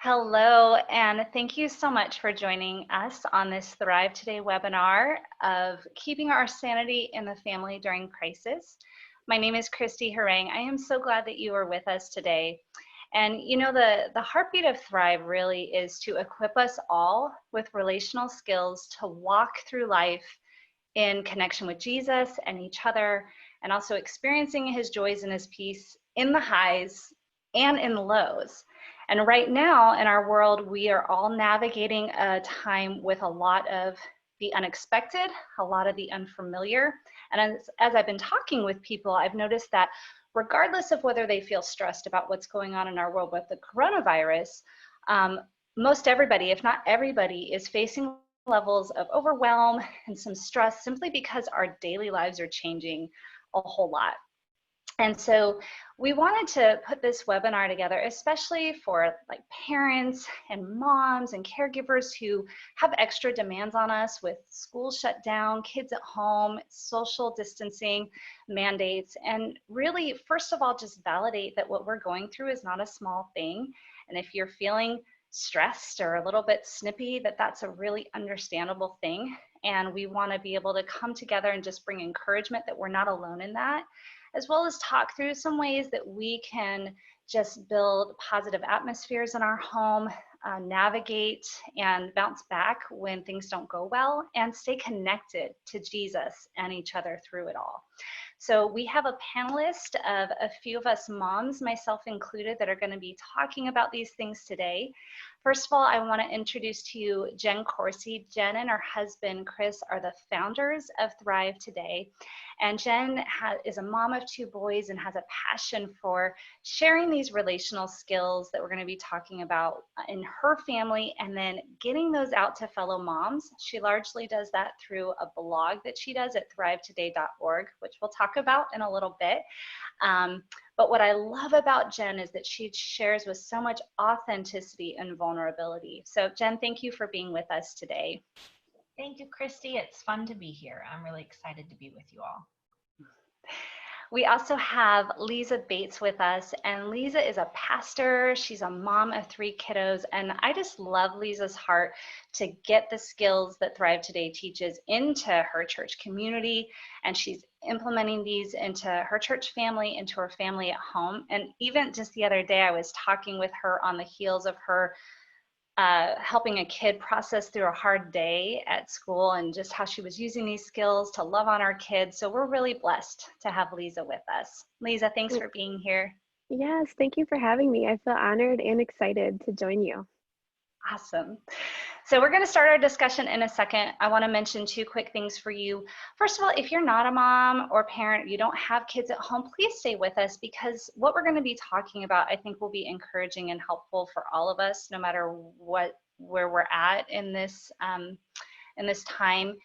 Hello, and thank you so much for joining us on this Thrive Today webinar of keeping our sanity in the family during crisis. My name is Christy Harang. I am so glad that you are with us today. And you know, the heartbeat of Thrive really is to equip us all with relational skills to walk through life in connection with Jesus and each other, and also experiencing his joys and his peace in the highs and in the lows. And right now in our world, we are all navigating a time with a lot of the unexpected, a lot of the unfamiliar. And as I've been talking with people, I've noticed that regardless of whether they feel stressed about what's going on in our world with the coronavirus, most everybody, if not everybody, is facing levels of overwhelm and some stress simply because our daily lives are changing a whole lot. And so we wanted to put this webinar together, especially for like parents and moms and caregivers who have extra demands on us with school shut down, kids at home, social distancing mandates, and really, first of all, just validate that what we're going through is not a small thing. And if you're feeling stressed or a little bit snippy, that's a really understandable thing. And we want to be able to come together and just bring encouragement that we're not alone in that, as well as talk through some ways that we can just build positive atmospheres in our home, navigate and bounce back when things don't go well, and stay connected to Jesus and each other through it all. So we have a panelist of a few of us moms, myself included, that are going to be talking about these things today. First of all, I want to introduce to you Jen Coursey. Jen and her husband, Chris, are the founders of Thrive Today. And Jen is a mom of 2 boys and has a passion for sharing these relational skills that we're going to be talking about in her family and then getting those out to fellow moms. She largely does that through a blog that she does at THRIVetoday.org, which we'll talk about in a little bit. But what I love about Jen is that she shares with so much authenticity and vulnerability. So Jen, thank you for being with us today. Thank you, Christy. It's fun to be here. I'm really excited to be with you all. We also have Lisa Bates with us, and Lisa is a pastor. She's a mom of 3 kiddos, and I just love Lisa's heart to get the skills that Thrive Today teaches into her church community, and she's implementing these into her church family, into her family at home. And even just the other day, I was talking with her on the heels of her helping a kid process through a hard day at school and just how she was using these skills to love on our kids. So we're really blessed to have Lisa with us. Lisa, thanks for being here. Yes, thank you for having me. I feel honored and excited to join you. Awesome. So we're going to start our discussion in a second. I want to mention 2 quick things for you. First of all, if you're not a mom or parent, you don't have kids at home, please stay with us, because what we're going to be talking about, I think, will be encouraging and helpful for all of us, no matter where we're at in this time.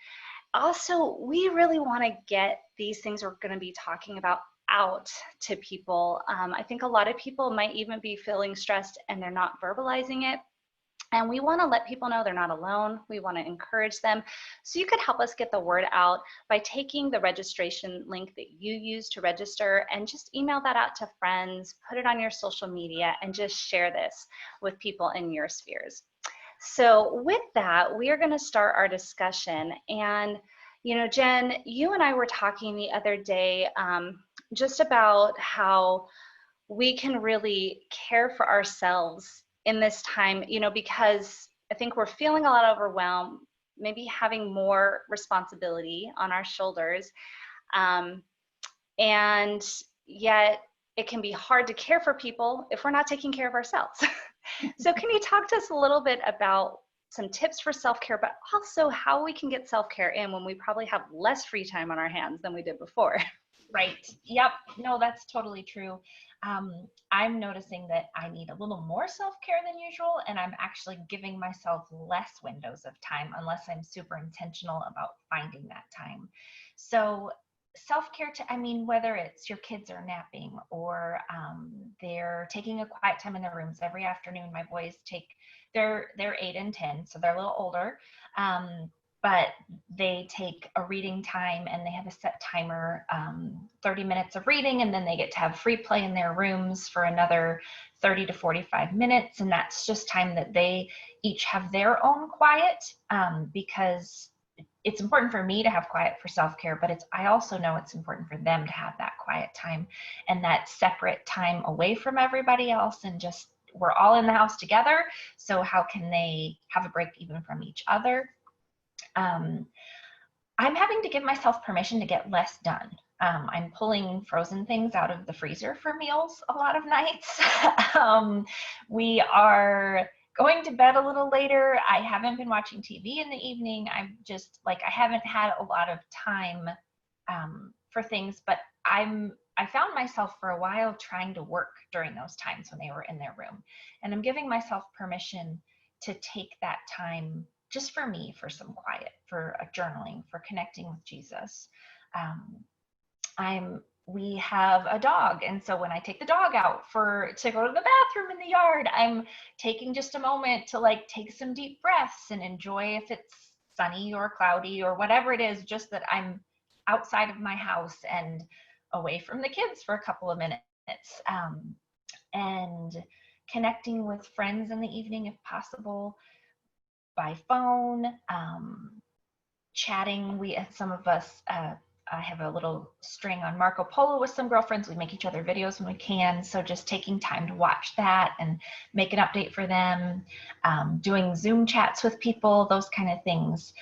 Also, we really want to get these things we're going to be talking about out to people. I think a lot of people might even be feeling stressed and they're not verbalizing it. And we want to let people know they're not alone. We want to encourage them. So you could help us get the word out by taking the registration link that you use to register and just email that out to friends, put it on your social media, and just share this with people in your spheres. So with that, we are going to start our discussion. And, you know, Jen, you and I were talking the other day just about how we can really care for ourselves in this time, you know, because I think we're feeling a lot overwhelmed, maybe having more responsibility on our shoulders. And yet it can be hard to care for people if we're not taking care of ourselves. So can you talk to us a little bit about some tips for self-care, but also how we can get self-care in when we probably have less free time on our hands than we did before? Right. Yep. No, that's totally true. I'm noticing that I need a little more self-care than usual, and I'm actually giving myself less windows of time unless I'm super intentional about finding that time. So self-care, I mean, whether it's your kids are napping or they're taking a quiet time in their rooms every afternoon. My boys they're 8 and 10, so they're a little older. but they take a reading time and they have a set timer, 30 minutes of reading, and then they get to have free play in their rooms for another 30 to 45 minutes. And that's just time that they each have their own quiet, because it's important for me to have quiet for self-care, but I also know it's important for them to have that quiet time and that separate time away from everybody else, and just, we're all in the house together. So how can they have a break even from each other? I'm having to give myself permission to get less done. I'm pulling frozen things out of the freezer for meals a lot of nights. We are going to bed a little later. I haven't been watching TV in the evening. I'm just like, I haven't had a lot of time for things, but I found myself for a while trying to work during those times when they were in their room. And I'm giving myself permission to take that time just for me, for some quiet, for a journaling, for connecting with Jesus. We have a dog, and so when I take the dog out to go to the bathroom in the yard, I'm taking just a moment to like take some deep breaths and enjoy, if it's sunny or cloudy or whatever it is, just that I'm outside of my house and away from the kids for a couple of minutes, and connecting with friends in the evening if possible, by phone, chatting. Some of us, I have a little string on Marco Polo with some girlfriends. We make each other videos when we can. So just taking time to watch that and make an update for them, doing Zoom chats with people, those kind of things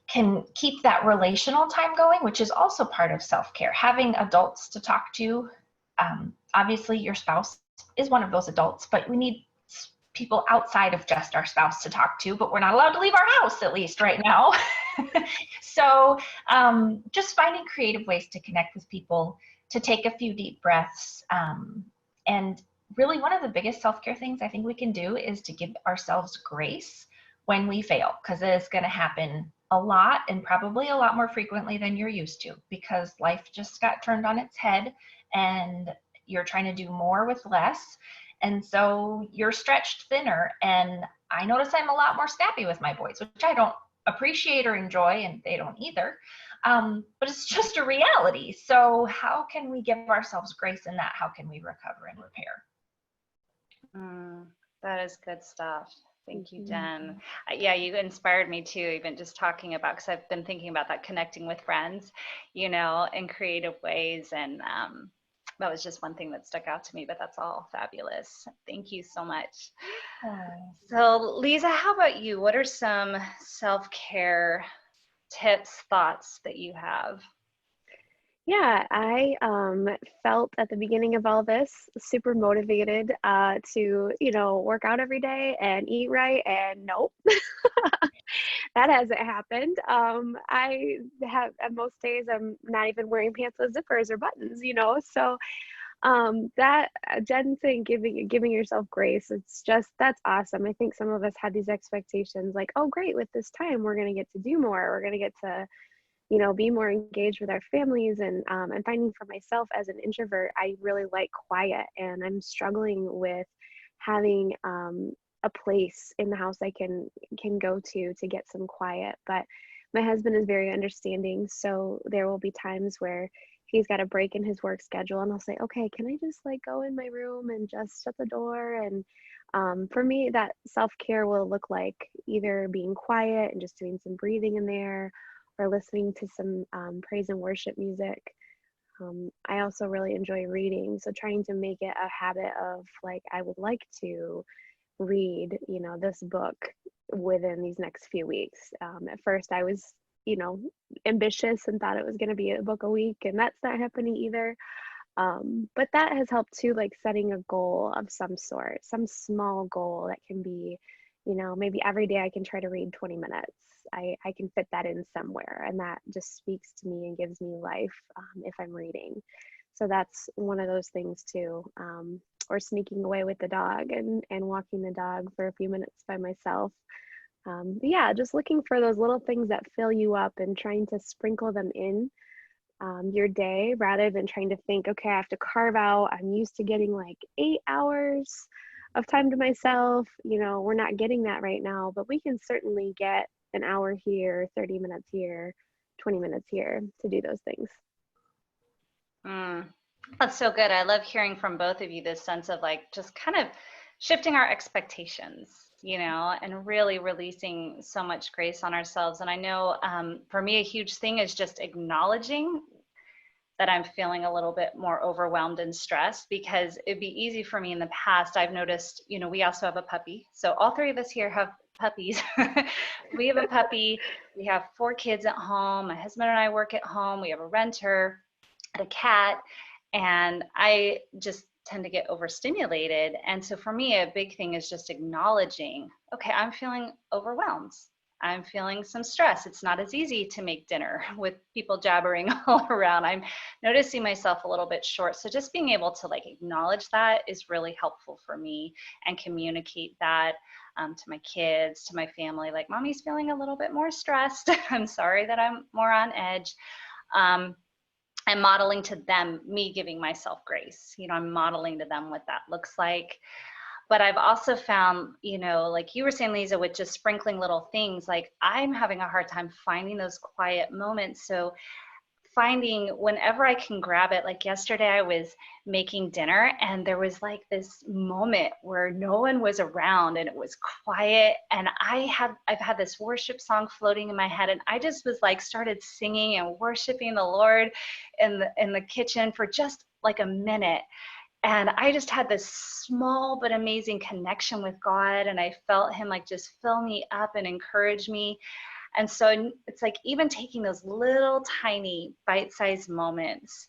can keep that relational time going, which is also part of self-care. Having adults to talk to. Obviously your spouse is one of those adults, but we need people outside of just our spouse to talk to, but we're not allowed to leave our house, at least right now. So just finding creative ways to connect with people, to take a few deep breaths. And really one of the biggest self-care things I think we can do is to give ourselves grace when we fail, because it is going to happen a lot, and probably a lot more frequently than you're used to, because life just got turned on its head and you're trying to do more with less. And so you're stretched thinner. And I notice I'm a lot more snappy with my boys, which I don't appreciate or enjoy, and they don't either. But it's just a reality. So how can we give ourselves grace in that? How can we recover and repair? That is good stuff. Thank you, Jen. Yeah, you inspired me too, even just talking about, because I've been thinking about that, connecting with friends, in creative ways. And that was just one thing that stuck out to me, but that's all fabulous. Thank you so much. So Lisa, how about you? What are some self-care tips, thoughts that you have? Yeah, I felt at the beginning of all this super motivated to, work out every day and eat right, and nope, that hasn't happened. I have, most days I'm not even wearing pants with zippers or buttons, so that Jen saying giving yourself grace, that's awesome. I think some of us had these expectations like, oh great, with this time we're going to get to do more, we're going to get to be more engaged with our families. And finding for myself as an introvert, I really like quiet, and I'm struggling with having a place in the house I can go to get some quiet. But my husband is very understanding, so there will be times where he's got a break in his work schedule, and I'll say, okay, can I just go in my room and just shut the door? And for me, that self-care will look like either being quiet and just doing some breathing in there, or listening to some praise and worship music. I also really enjoy reading, so trying to make it a habit of I would like to read, this book within these next few weeks. At first I was, ambitious and thought it was going to be a book a week, and that's not happening either. But that has helped too, setting a goal of some sort, some small goal that can be, maybe every day I can try to read 20 minutes. I can fit that in somewhere, and that just speaks to me and gives me life if I'm reading. So that's one of those things too. Or sneaking away with the dog and walking the dog for a few minutes by myself. But yeah, just looking for those little things that fill you up and trying to sprinkle them in your day, rather than trying to think, okay, I have to carve out, I'm used to getting 8 hours of time to myself. We're not getting that right now, but we can certainly get an hour here, 30 minutes here, 20 minutes here to do those things. That's so good. I love hearing from both of you this sense of like just kind of shifting our expectations, and really releasing so much grace on ourselves. And I know for me, a huge thing is just acknowledging that I'm feeling a little bit more overwhelmed and stressed, because it'd be easy for me in the past. I've noticed, we also have a puppy. So all three of us here have puppies. We have a puppy. We have 4 kids at home. My husband and I work at home. We have a renter, a cat, and I just tend to get overstimulated. And so for me, a big thing is just acknowledging, okay, I'm feeling overwhelmed. I'm feeling some stress. It's not as easy to make dinner with people jabbering all around. I'm noticing myself a little bit short. So just being able to like acknowledge that is really helpful for me, and communicate that to my kids, to my family, like mommy's feeling a little bit more stressed. I'm sorry that I'm more on edge. And modeling to them, me giving myself grace. I'm modeling to them what that looks like. But I've also found, like you were saying, Lisa, with just sprinkling little things, like I'm having a hard time finding those quiet moments. So finding whenever I can grab it, like yesterday I was making dinner and there was like this moment where no one was around and it was quiet, and I've had this worship song floating in my head, and I just was like started singing and worshiping the Lord in the kitchen for just like a minute. And I just had this small but amazing connection with God, and I felt him like just fill me up and encourage me. And so it's like even taking those little tiny bite-sized moments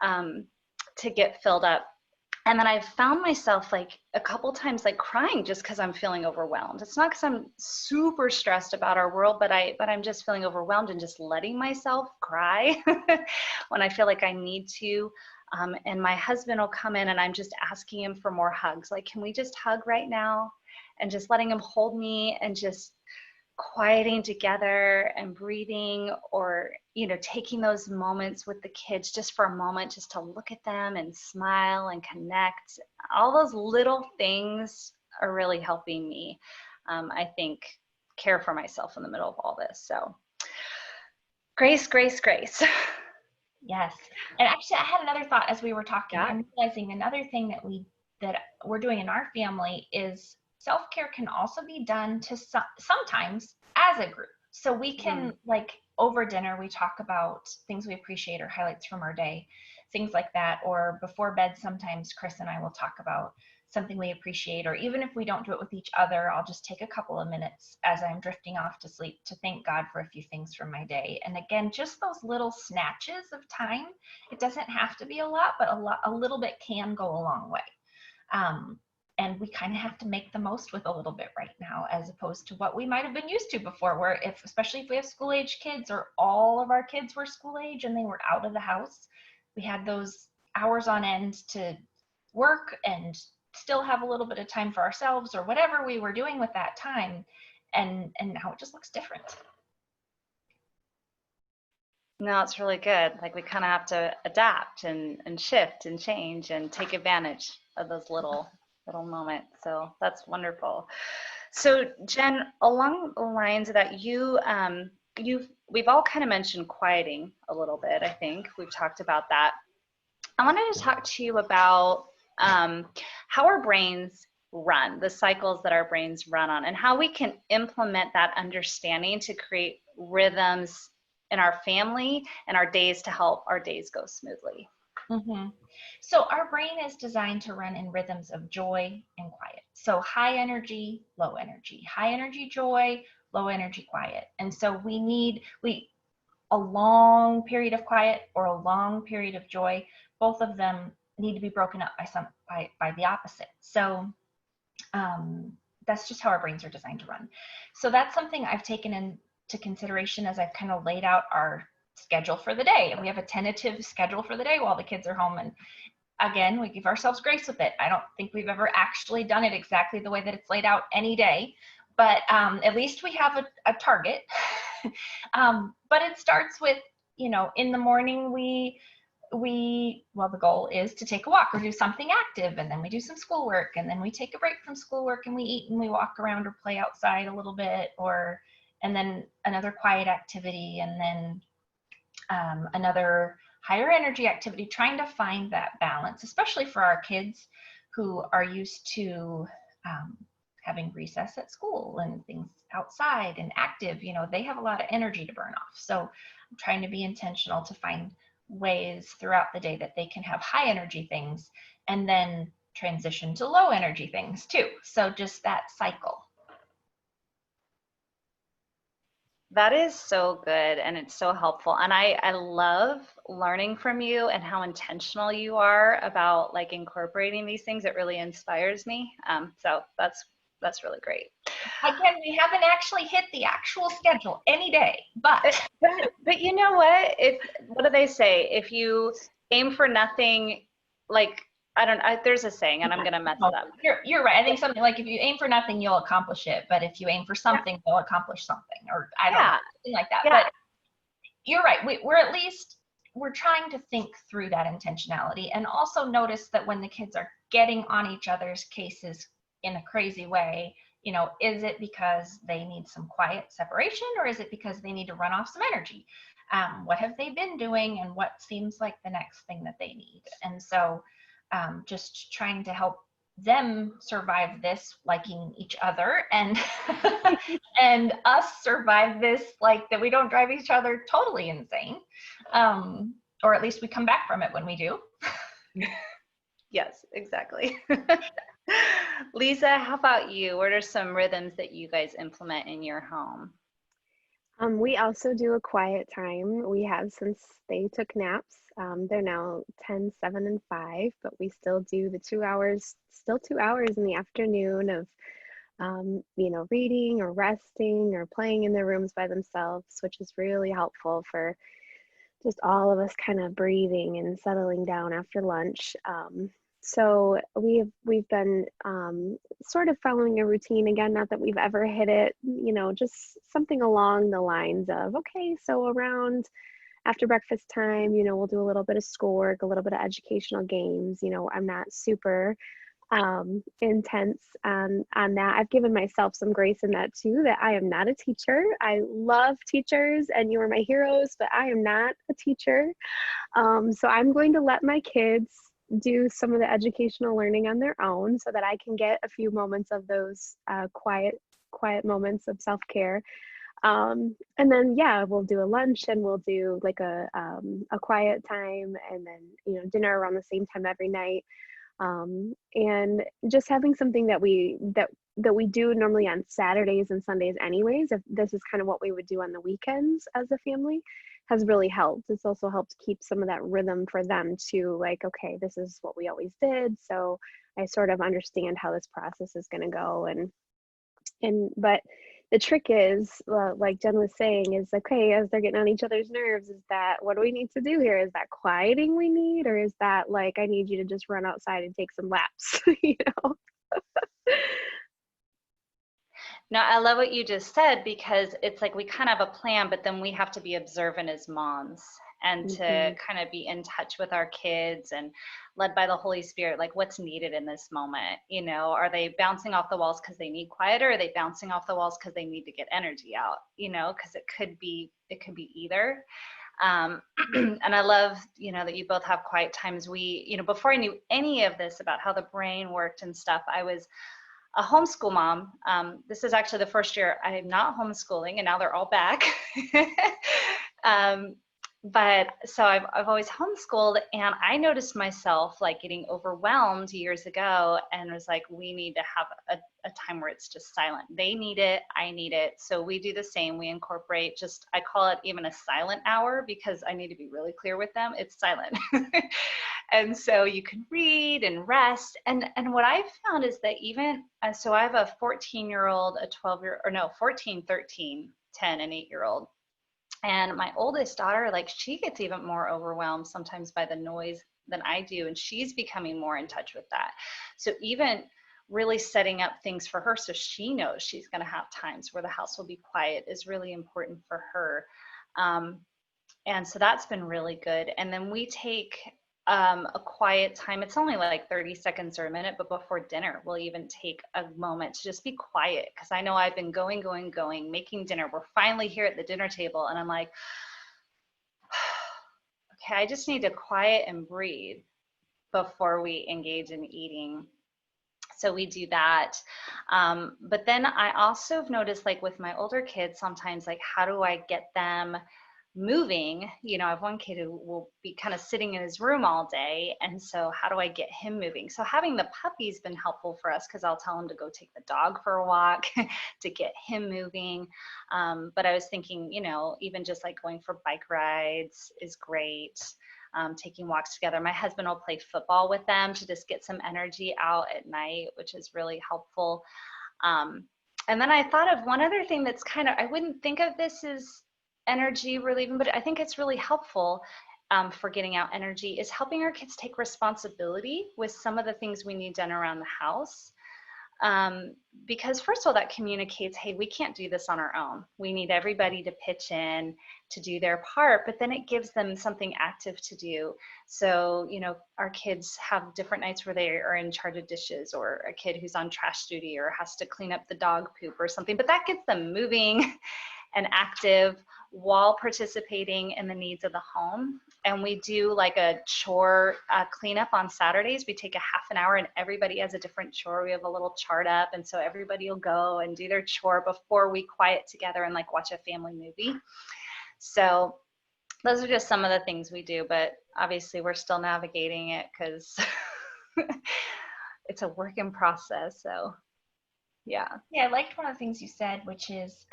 to get filled up. And then I've found myself like a couple times like crying just because I'm feeling overwhelmed. It's not because I'm super stressed about our world, but I'm just feeling overwhelmed, and just letting myself cry when I feel like I need to. And my husband will come in and I'm just asking him for more hugs. Like, can we just hug right now? And just letting him hold me, and just quieting together and breathing, or taking those moments with the kids just for a moment, just to look at them and smile and connect. All those little things are really helping me, I think, care for myself in the middle of all this. So grace, grace, grace. Yes. And actually I had another thought as we were talking. Yeah. I'm realizing another thing that we're doing in our family is self-care can also be done to sometimes as a group. So we can like over dinner, we talk about things we appreciate or highlights from our day, things like that. Or before bed, sometimes Chris and I will talk about something we appreciate, or even if we don't do it with each other, I'll just take a couple of minutes as I'm drifting off to sleep to thank God for a few things from my day. And again, just those little snatches of time. It doesn't have to be a lot, but a little bit can go a long way. And we kind of have to make the most with a little bit right now, as opposed to what we might have been used to before, where especially if we have school age kids, or all of our kids were school age and they were out of the house, we had those hours on end to work and still have a little bit of time for ourselves or whatever we were doing with that time. And now it just looks different. No, it's really good. Like we kind of have to adapt and shift and change and take advantage of those little moments. So that's wonderful. So Jen, along the lines of that, we've all kind of mentioned quieting a little bit. I think we've talked about that. I wanted to talk to you about how our brains run, the cycles that our brains run on, and how we can implement that understanding to create rhythms in our family and our days to help our days go smoothly. So our brain is designed to run in rhythms of joy and quiet. So high energy, low energy, high energy, joy, low energy, quiet. And so we need a long period of quiet or a long period of joy. Both of them need to be broken up by the opposite. So that's just how our brains are designed to run. So that's something I've taken into consideration as I've kind of laid out our schedule for the day. And we have a tentative schedule for the day while the kids are home. And again, we give ourselves grace with it. I don't think we've ever actually done it exactly the way that it's laid out any day, but at least we have a target. But it starts with, in the morning, the goal is to take a walk or do something active, and then we do some schoolwork, and then we take a break from schoolwork and we eat and we walk around or play outside a little bit, or and then another quiet activity, and then another higher energy activity, trying to find that balance, especially for our kids who are used to having recess at school and things outside and active. You know, they have a lot of energy to burn off. So I'm trying to be intentional to find ways throughout the day that they can have high energy things and then transition to low energy things too. So just that cycle. That is so good, and it's so helpful. And I love learning from you and how intentional you are about like incorporating these things. It really inspires me. So that's really great. Again, we haven't actually hit the actual schedule any day, but you know what? What do they say? If you aim for nothing, like there's a saying, and I'm gonna mess it up. You're right. I think something like if you aim for nothing, you'll accomplish it. But if you aim for something, you'll accomplish something, or I don't know, something like that. Yeah. But you're right. We're trying to think through that intentionality, and also notice that when the kids are getting on each other's cases in a crazy way, you know, is it because they need some quiet separation, or is it because they need to run off some energy? What have they been doing, and what seems like the next thing that they need? And so just trying to help them survive this, liking each other, and and us survive this, like that we don't drive each other totally insane, or at least we come back from it when we do. Yes, exactly. Lisa, how about you? What are some rhythms that you guys implement in your home? We also do a quiet time. We have since they took naps. They're now 10, 7, and 5, but we still do the 2 hours, still 2 hours in the afternoon of, reading or resting or playing in their rooms by themselves, which is really helpful for just all of us kind of breathing and settling down after lunch. So we've been sort of following a routine again, not that we've ever hit it, just something along the lines of, okay, so around after breakfast time, we'll do a little bit of schoolwork, a little bit of educational games. I'm not super intense on that. I've given myself some grace in that too, that I am not a teacher. I love teachers and you are my heroes, but I am not a teacher. So I'm going to let my kids do some of the educational learning on their own so that I can get a few moments of those quiet moments of self-care. And then, we'll do a lunch and we'll do like a quiet time, and then, dinner around the same time every night. And just having something that we do normally on Saturdays and Sundays anyways, if this is kind of what we would do on the weekends as a family, has really helped. It's also helped keep some of that rhythm for them too, like, okay, this is what we always did, so I sort of understand how this process is going to go. But the trick is, like Jen was saying, is okay, as they're getting on each other's nerves, is that what do we need to do here? Is that quieting we need, or is that like, I need you to just run outside and take some laps, No, I love what you just said, because it's like we kind of have a plan, but then we have to be observant as moms and to kind of be in touch with our kids and led by the Holy Spirit, like what's needed in this moment. Are they bouncing off the walls because they need quiet, or are they bouncing off the walls because they need to get energy out? Because it could be either. And I love, that you both have quiet times. Before I knew any of this about how the brain worked and stuff, I was a homeschool mom. This is actually the first year I am not homeschooling, and now they're all back. But so I've always homeschooled, and I noticed myself like getting overwhelmed years ago, and was like, we need to have a time where it's just silent. They need it, I need it. So we do the same. We incorporate I call it even a silent hour, because I need to be really clear with them. It's silent. And so you can read and rest. And what I've found is that so I have a 14-year-old, a 14, 13, 10, and 8-year-old. And my oldest daughter, like, she gets even more overwhelmed sometimes by the noise than I do. And she's becoming more in touch with that. So even really setting up things for her so she knows she's going to have times where the house will be quiet is really important for her. And so that's been really good. And then we take a quiet time. It's only like 30 seconds or a minute, but before dinner, we'll even take a moment to just be quiet. Because I know I've been going, making dinner. We're finally here at the dinner table, and I'm like, okay, I just need to quiet and breathe before we engage in eating. So we do that. But then I also have noticed, like with my older kids, sometimes like, how do I get them moving? You know, I have one kid who will be kind of sitting in his room all day. And so how do I get him moving? So having the puppy's been helpful for us, because I'll tell him to go take the dog for a walk to get him moving. But I was thinking, you know, even just like going for bike rides is great. Taking walks together. My husband will play football with them to just get some energy out at night, which is really helpful. And then I thought of one other thing that's kind of, I wouldn't think of this as energy relieving, but I think it's really helpful for getting out energy, is helping our kids take responsibility with some of the things we need done around the house. Because first of all, that communicates, hey, we can't do this on our own. We need everybody to pitch in to do their part, but then it gives them something active to do. So, you know, our kids have different nights where they are in charge of dishes, or a kid who's on trash duty or has to clean up the dog poop or something, but that gets them moving and active while participating in the needs of the home. And we do like a chore cleanup on Saturdays. We take a half an hour and everybody has a different chore. We have a little chart up, and so everybody will go and do their chore before we quiet together and like watch a family movie. So those are just some of the things we do, but obviously we're still navigating it because it's a work in process. So yeah. Yeah, I liked one of the things you said, which is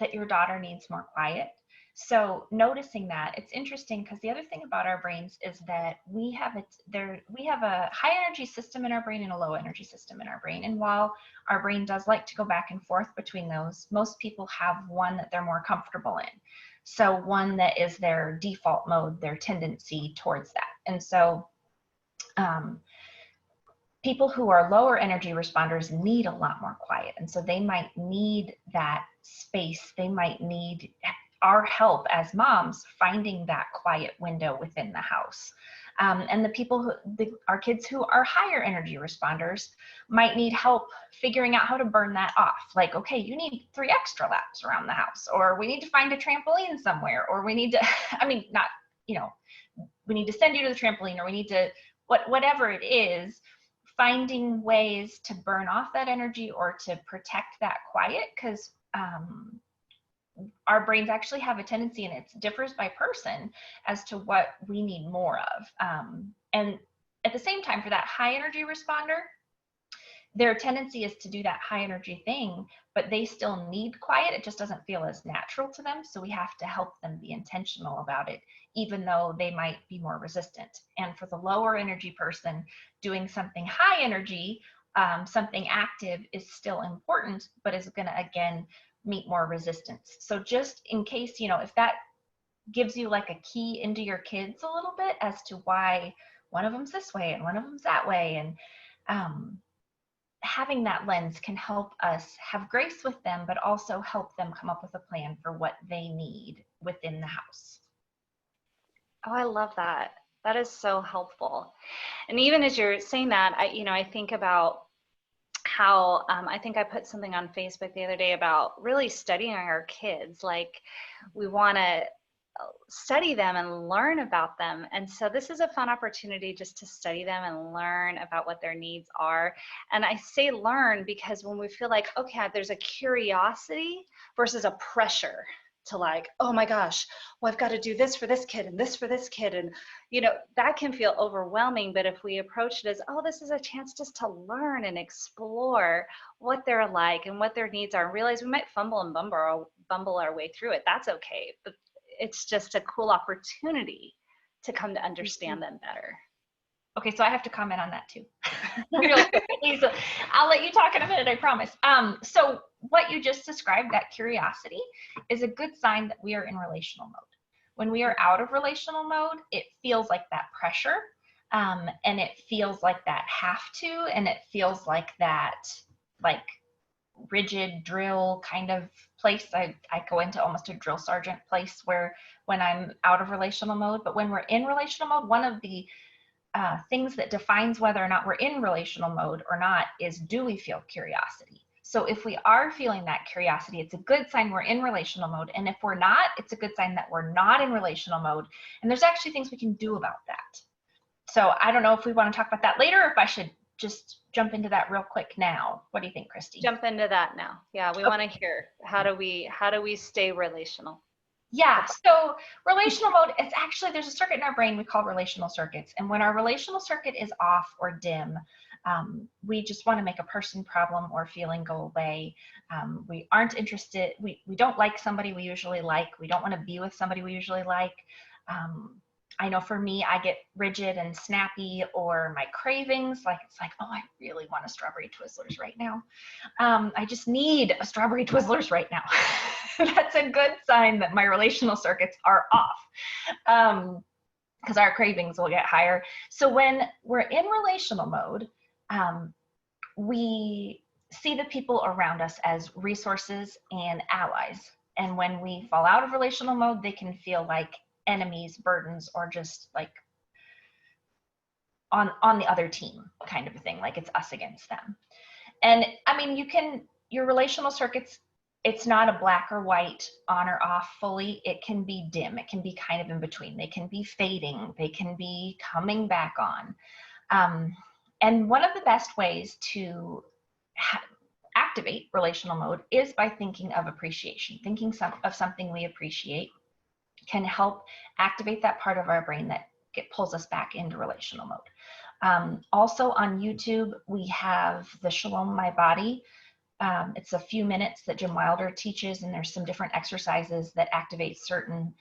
that your daughter needs more quiet. So noticing that, it's interesting because the other thing about our brains is that we have a high energy system in our brain and a low energy system in our brain. And while our brain does like to go back and forth between those, most people have one that they're more comfortable in. So one that is their default mode, their tendency towards that. And so people who are lower energy responders need a lot more quiet. And so they might need that space. They might need our help as moms finding that quiet window within the house. And the people our kids who are higher energy responders might need help figuring out how to burn that off. Like, okay, you need 3 extra laps around the house, or we need to find a trampoline somewhere, or we need to, I mean, not, you know, we need to send you to the trampoline, or we need to, whatever it is, finding ways to burn off that energy or to protect that quiet, because our brains actually have a tendency, and it differs by person, as to what we need more of. And at the same time, for that high energy responder, their tendency is to do that high energy thing, but they still need quiet. It just doesn't feel as natural to them. So we have to help them be intentional about it, even though they might be more resistant. And for the lower energy person, doing something high energy, something active, is still important, but is going to, again, meet more resistance. So just in case, you know, if that gives you like a key into your kids a little bit as to why one of them's this way and one of them's that way, and having that lens can help us have grace with them, but also help them come up with a plan for what they need within the house. Oh, I love that. That is so helpful. And even as you're saying that, I think about how I think I put something on Facebook the other day about really studying our kids. Like, we want to study them and learn about them. And so this is a fun opportunity just to study them and learn about what their needs are. And I say learn because when we feel like, okay, there's a curiosity versus a pressure to like, oh my gosh, well, I've got to do this for this kid and this for this kid. And, you know, that can feel overwhelming. But if we approach it as, oh, this is a chance just to learn and explore what they're like and what their needs are, and realize we might fumble and bumble our way through it. That's okay. But it's just a cool opportunity to come to understand them better. Okay, so I have to comment on that too. Really quickly. So I'll let you talk in a minute, I promise. So what you just described, that curiosity, is a good sign that we are in relational mode. When we are out of relational mode, it feels like that pressure, and it feels like that have to, and it feels like that like rigid drill kind of place. I go into almost a drill sergeant place where when I'm out of relational mode. But when we're in relational mode, one of the things that defines whether or not we're in relational mode or not is, do we feel curiosity? So if we are feeling that curiosity, it's a good sign we're in relational mode. And if we're not, it's a good sign that we're not in relational mode. And there's actually things we can do about that. So I don't know if we want to talk about that later, or if I should just jump into that real quick now. What do you think, Christy? Jump into that now. Yeah, we want to hear, how do we stay relational? Yeah, so relational mode, it's actually, there's a circuit in our brain we call relational circuits. And when our relational circuit is off or dim, we just want to make a person, problem, or feeling go away. We aren't interested, we don't like somebody we usually like. We don't want to be with somebody we usually like. I know for me, I get rigid and snappy, or my cravings, like it's like, oh, I really want a strawberry Twizzlers right now. I just need a strawberry Twizzlers right now. That's a good sign that my relational circuits are off, because our cravings will get higher. So when we're in relational mode, we see the people around us as resources and allies. And when we fall out of relational mode, they can feel like enemies, burdens, or just like on the other team kind of a thing, like it's us against them. And I mean, your relational circuits, it's not a black or white, on or off fully. It can be dim. It can be kind of in between. They can be fading. They can be coming back on. And one of the best ways to activate relational mode is by thinking of appreciation. Thinking of something we appreciate can help activate that part of our brain that pulls us back into relational mode. Also on YouTube, we have the Shalom My Body. It's a few minutes that Jim Wilder teaches, and there's some different exercises that activate certain,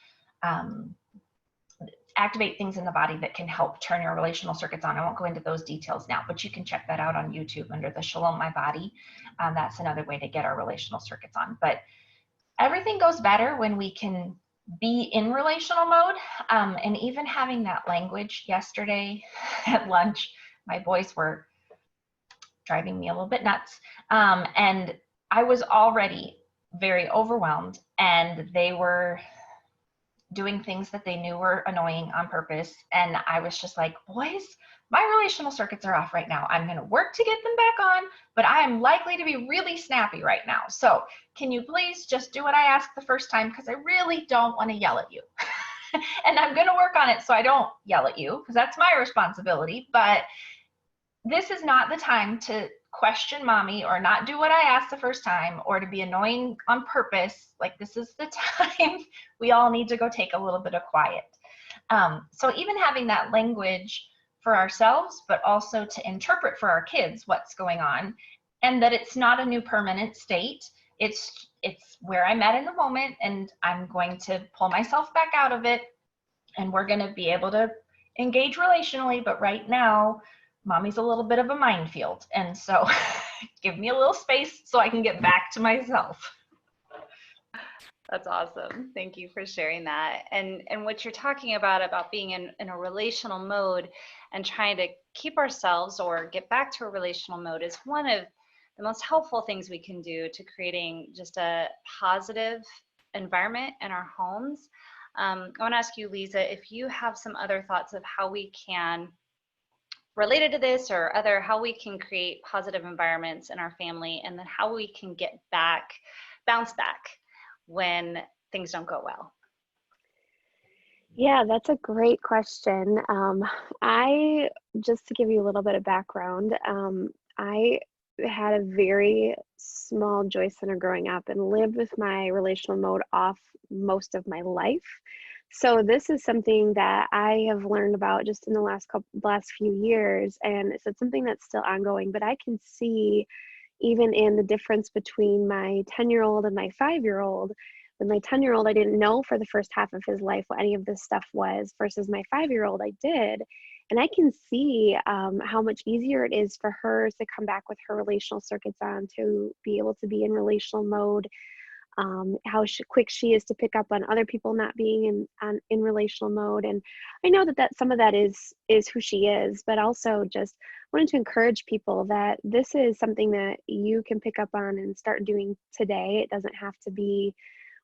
activate things in the body that can help turn your relational circuits on. I won't go into those details now, but you can check that out on YouTube under the Shalom My Body. That's another way to get our relational circuits on. But everything goes better when we can be in relational mode. And even having that language yesterday at lunch, my boys were driving me a little bit nuts. And I was already very overwhelmed, and they were doing things that they knew were annoying on purpose. And I was just like, boys, my relational circuits are off right now. I'm going to work to get them back on, but I am likely to be really snappy right now. So can you please just do what I asked the first time? Because I really don't want to yell at you. And I'm going to work on it so I don't yell at you, because that's my responsibility. But this is not the time to question mommy or not do what I asked the first time, or to be annoying on purpose. Like, this is the time we all need to go take a little bit of quiet. So even having that language for ourselves, but also to interpret for our kids what's going on, and that it's not a new permanent state. It's where I'm at in the moment, and I'm going to pull myself back out of it, and we're going to be able to engage relationally. But right now, mommy's a little bit of a minefield. And so give me a little space so I can get back to myself. That's awesome. Thank you for sharing that. And what you're talking about being in a relational mode and trying to keep ourselves or get back to a relational mode is one of the most helpful things we can do to creating just a positive environment in our homes. I want to ask you, Lisa, if you have some other thoughts of how we can, related to this or other, how we can create positive environments in our family, and then how we can bounce back when things don't go well. Yeah, that's a great question. Just to give you a little bit of background, I had a very small joy center growing up and lived with my relational mode off most of my life. So this is something that I have learned about just in the last few years, and it's something that's still ongoing. But I can see, even in the difference between my 10-year-old and my 5-year-old. With my 10-year-old, I didn't know for the first half of his life what any of this stuff was, versus my 5-year-old, I did. And I can see how much easier it is for her to come back with her relational circuits on, to be able to be in relational mode. How quick she is to pick up on other people not being in relational mode. And I know that some of that is who she is, but also just wanted to encourage people that this is something that you can pick up on and start doing today. It doesn't have to be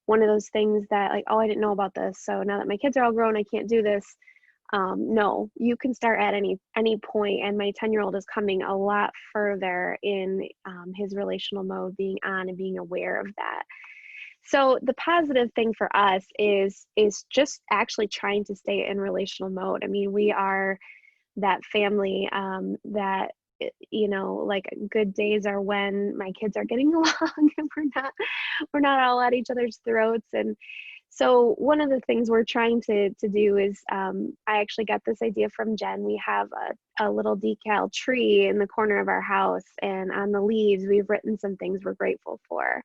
one of those things that, like, oh, I didn't know about this, so now that my kids are all grown, I can't do this. No, you can start at any point, and my 10-year-old is coming a lot further in his relational mode, being on and being aware of that. So the positive thing for us is just actually trying to stay in relational mode. I mean, we are that family that like good days are when my kids are getting along and we're not all at each other's throats. And so one of the things we're trying to do is I actually got this idea from Jen. We have a little decal tree in the corner of our house, and on the leaves we've written some things we're grateful for.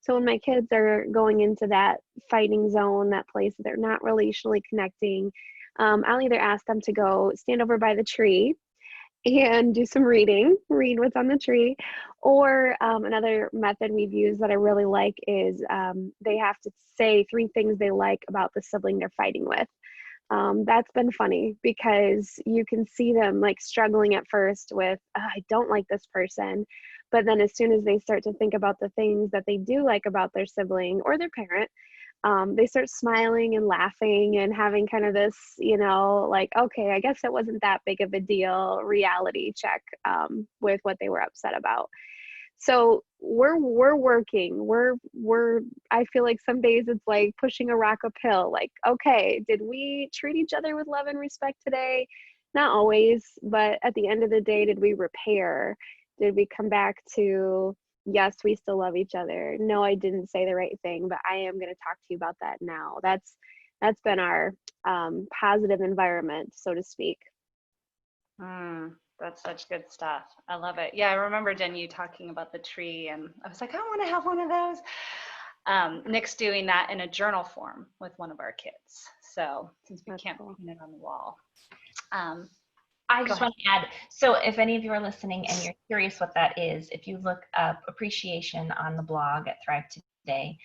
So when my kids are going into that fighting zone, that place that they're not relationally connecting, I'll either ask them to go stand over by the tree and do some read what's on the tree. Or another method we've used that I really like is they have to say 3 things they like about the sibling they're fighting with. That's been funny because you can see them like struggling at first with, I don't like this person. But then as soon as they start to think about the things that they do like about their sibling or their parent, they start smiling and laughing and having kind of this, like, okay, I guess it wasn't that big of a deal reality check with what they were upset about. So we're working. I feel like some days it's like pushing a rock uphill. Like, okay, did we treat each other with love and respect today? Not always, but at the end of the day, did we repair? Did we come back to, yes, we still love each other? No, I didn't say the right thing, but I am going to talk to you about that now. That's been our positive environment, so to speak. That's such good stuff. I love it. Yeah, I remember, Jen, you talking about the tree, and I was like, I want to have one of those. Nick's doing that in a journal form with one of our kids. So since we can't cool. paint it on the wall. I just want to add, so if any of you are listening and you're curious what that is, if you look up appreciation on the blog at THRIVEtoday,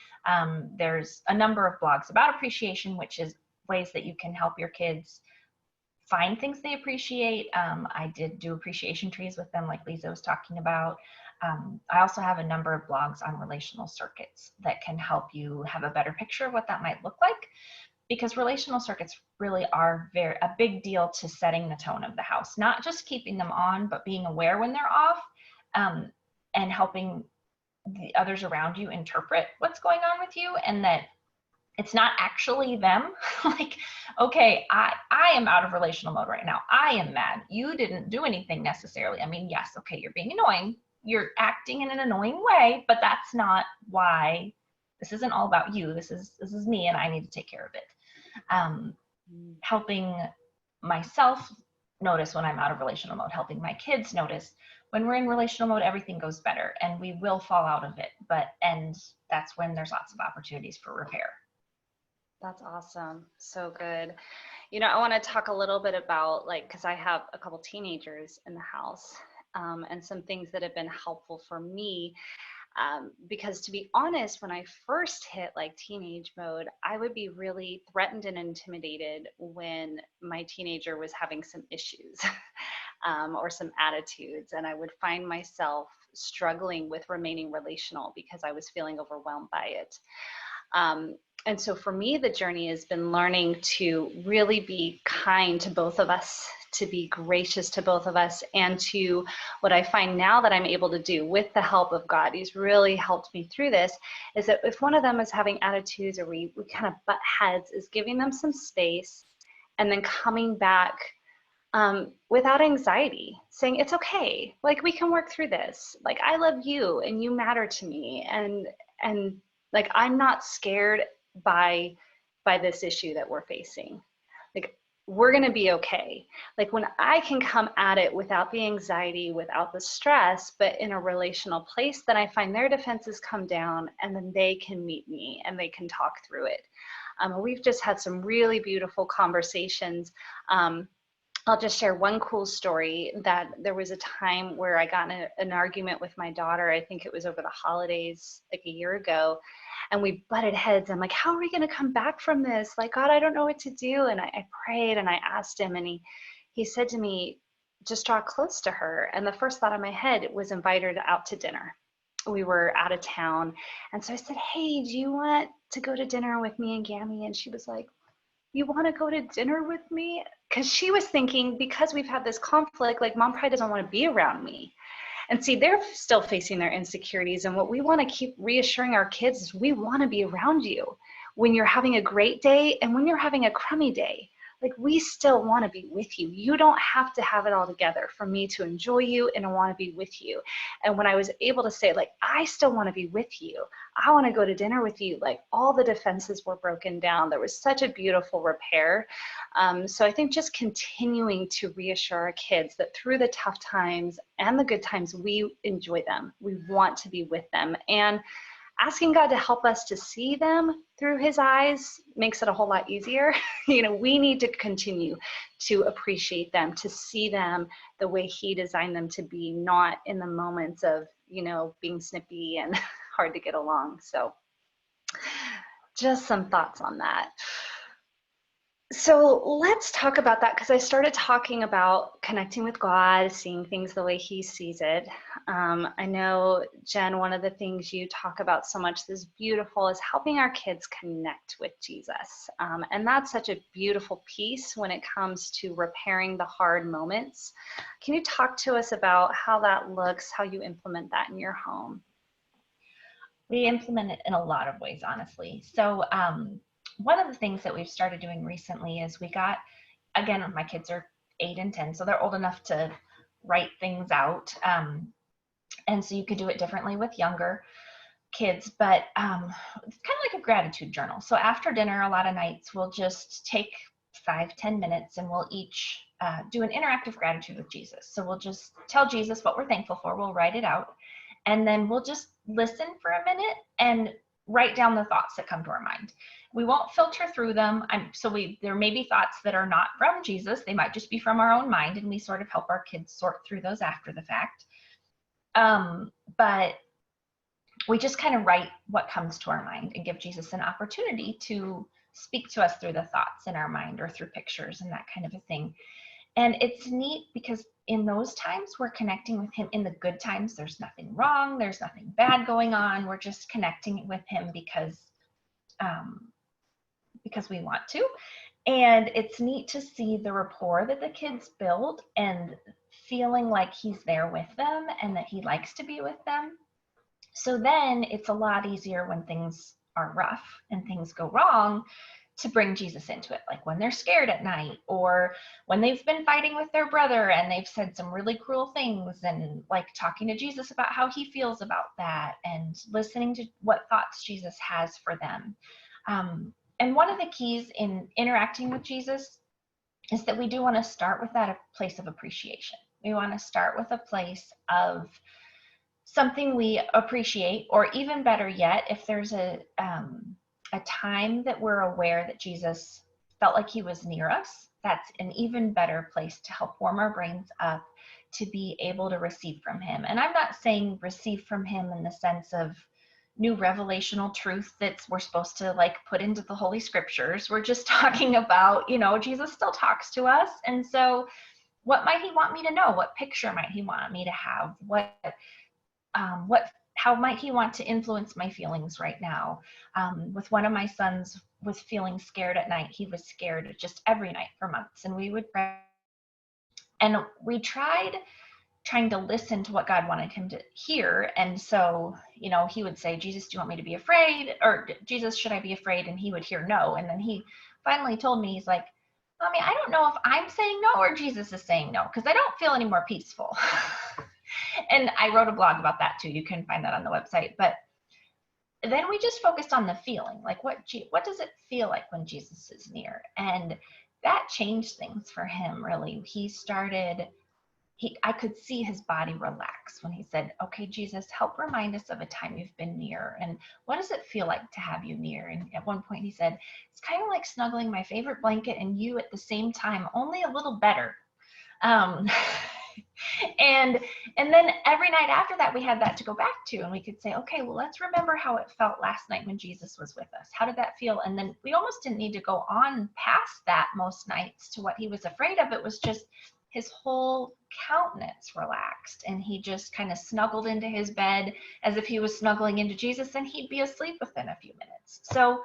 there's a number of blogs about appreciation, which is ways that you can help your kids find things they appreciate. I did do appreciation trees with them, like Lisa was talking about. I also have a number of blogs on relational circuits that can help you have a better picture of what that might look like, because relational circuits really are a big deal to setting the tone of the house, not just keeping them on, but being aware when they're off, and helping the others around you interpret what's going on with you, and that it's not actually them. Like, okay, I am out of relational mode right now. I am mad. You didn't do anything necessarily. I mean, yes, okay, you're being annoying. You're acting in an annoying way, but that's not why. This isn't all about you. This is me, and I need to take care of it. Helping myself notice when I'm out of relational mode, helping my kids notice when we're in relational mode, everything goes better, and we will fall out of it. And that's when there's lots of opportunities for repair. That's awesome. So good. I want to talk a little bit about, because I have a couple teenagers in the house, and some things that have been helpful for me. Because to be honest, when I first hit teenage mode, I would be really threatened and intimidated when my teenager was having some issues or some attitudes. And I would find myself struggling with remaining relational because I was feeling overwhelmed by it. And so for me, the journey has been learning to really be kind to both of us, to be gracious to both of us, and to what I find now that I'm able to do with the help of God, He's really helped me through this, is that if one of them is having attitudes or we kind of butt heads, is giving them some space and then coming back without anxiety, saying, it's okay, we can work through this. I love you and you matter to me. And I'm not scared by this issue that we're facing. We're going to be okay. When I can come at it without the anxiety, without the stress, but in a relational place, then I find their defenses come down, and then they can meet me and they can talk through it. We've just had some really beautiful conversations. I'll just share one cool story, that there was a time where I got in an argument with my daughter. I think it was over the holidays, a year ago, and we butted heads. I'm like, how are we going to come back from this? God, I don't know what to do. And I prayed and I asked him, and he said to me, just draw close to her. And the first thought in my head was invite her out to dinner. We were out of town. And so I said, hey, do you want to go to dinner with me and Gammy? And she was like, you want to go to dinner with me? Because she was thinking, because we've had this conflict, like mom probably doesn't want to be around me. And see, they're still facing their insecurities. And what we want to keep reassuring our kids is we want to be around you when you're having a great day and when you're having a crummy day. Like, we still want to be with you. You don't have to have it all together for me to enjoy you and I want to be with you. And when I was able to say, like, I still want to be with you, I want to go to dinner with you, like, all the defenses were broken down. There was such a beautiful repair. So I think just continuing to reassure our kids that through the tough times and the good times, we enjoy them. We want to be with them. And asking God to help us to see them through his eyes makes it a whole lot easier. We need to continue to appreciate them, to see them the way he designed them to be, not in the moments of, being snippy and hard to get along. So just some thoughts on that. So let's talk about that, because I started talking about connecting with God, seeing things the way he sees it. I know, Jen, one of the things you talk about so much that's beautiful is helping our kids connect with Jesus. And that's such a beautiful piece when it comes to repairing the hard moments. Can you talk to us about how that looks, how you implement that in your home? We implement it in a lot of ways, honestly. So one of the things that we've started doing recently is we got, again, my kids are 8 and 10, so they're old enough to write things out. And so you could do it differently with younger kids, but it's kind of like a gratitude journal. So after dinner, a lot of nights, we'll just take 5-10 minutes and we'll each do an interactive gratitude with Jesus. So we'll just tell Jesus what we're thankful for. We'll write it out. And then we'll just listen for a minute and write down the thoughts that come to our mind. We won't filter through them. There may be thoughts that are not from Jesus. They might just be from our own mind, and we sort of help our kids sort through those after the fact. But we just kind of write what comes to our mind and give Jesus an opportunity to speak to us through the thoughts in our mind or through pictures and that kind of a thing. And it's neat because in those times, we're connecting with him. In the good times, there's nothing wrong. There's nothing bad going on. We're just connecting with him because we want to. And it's neat to see the rapport that the kids build and feeling like he's there with them and that he likes to be with them. So then it's a lot easier when things are rough and things go wrong to bring Jesus into it, like when they're scared at night or when they've been fighting with their brother and they've said some really cruel things, and like talking to Jesus about how he feels about that and listening to what thoughts Jesus has for them. And one of the keys in interacting with Jesus is that we do want to start with that place of appreciation. We want to start with a place of something we appreciate, or even better yet, if there's a time that we're aware that Jesus felt like he was near us, that's an even better place to help warm our brains up to be able to receive from him. And I'm not saying receive from him in the sense of new revelational truth that we're supposed to like put into the Holy Scriptures. We're just talking about, Jesus still talks to us. And so what might he want me to know? What picture might he want me to have? How might he want to influence my feelings right now? With one of my sons was feeling scared at night. He was scared just every night for months. And we would pray. And we trying to listen to what God wanted him to hear. And so, he would say, Jesus, do you want me to be afraid? Or Jesus, should I be afraid? And he would hear no. And then he finally told me, he's like, Mommy, I don't know if I'm saying no or Jesus is saying no, because I don't feel any more peaceful. And I wrote a blog about that too. You can find that on the website. But then we just focused on the feeling, like what does it feel like when Jesus is near? And that changed things for him, really. I could see his body relax when he said, okay, Jesus, help remind us of a time you've been near. And what does it feel like to have you near? And at one point he said, it's kind of like snuggling my favorite blanket and you at the same time, only a little better. And then every night after that, we had that to go back to, and we could say, okay, well, let's remember how it felt last night when Jesus was with us. How did that feel? And then we almost didn't need to go on past that most nights to what he was afraid of. It was just his whole countenance relaxed, and he just kind of snuggled into his bed as if he was snuggling into Jesus, and he'd be asleep within a few minutes. So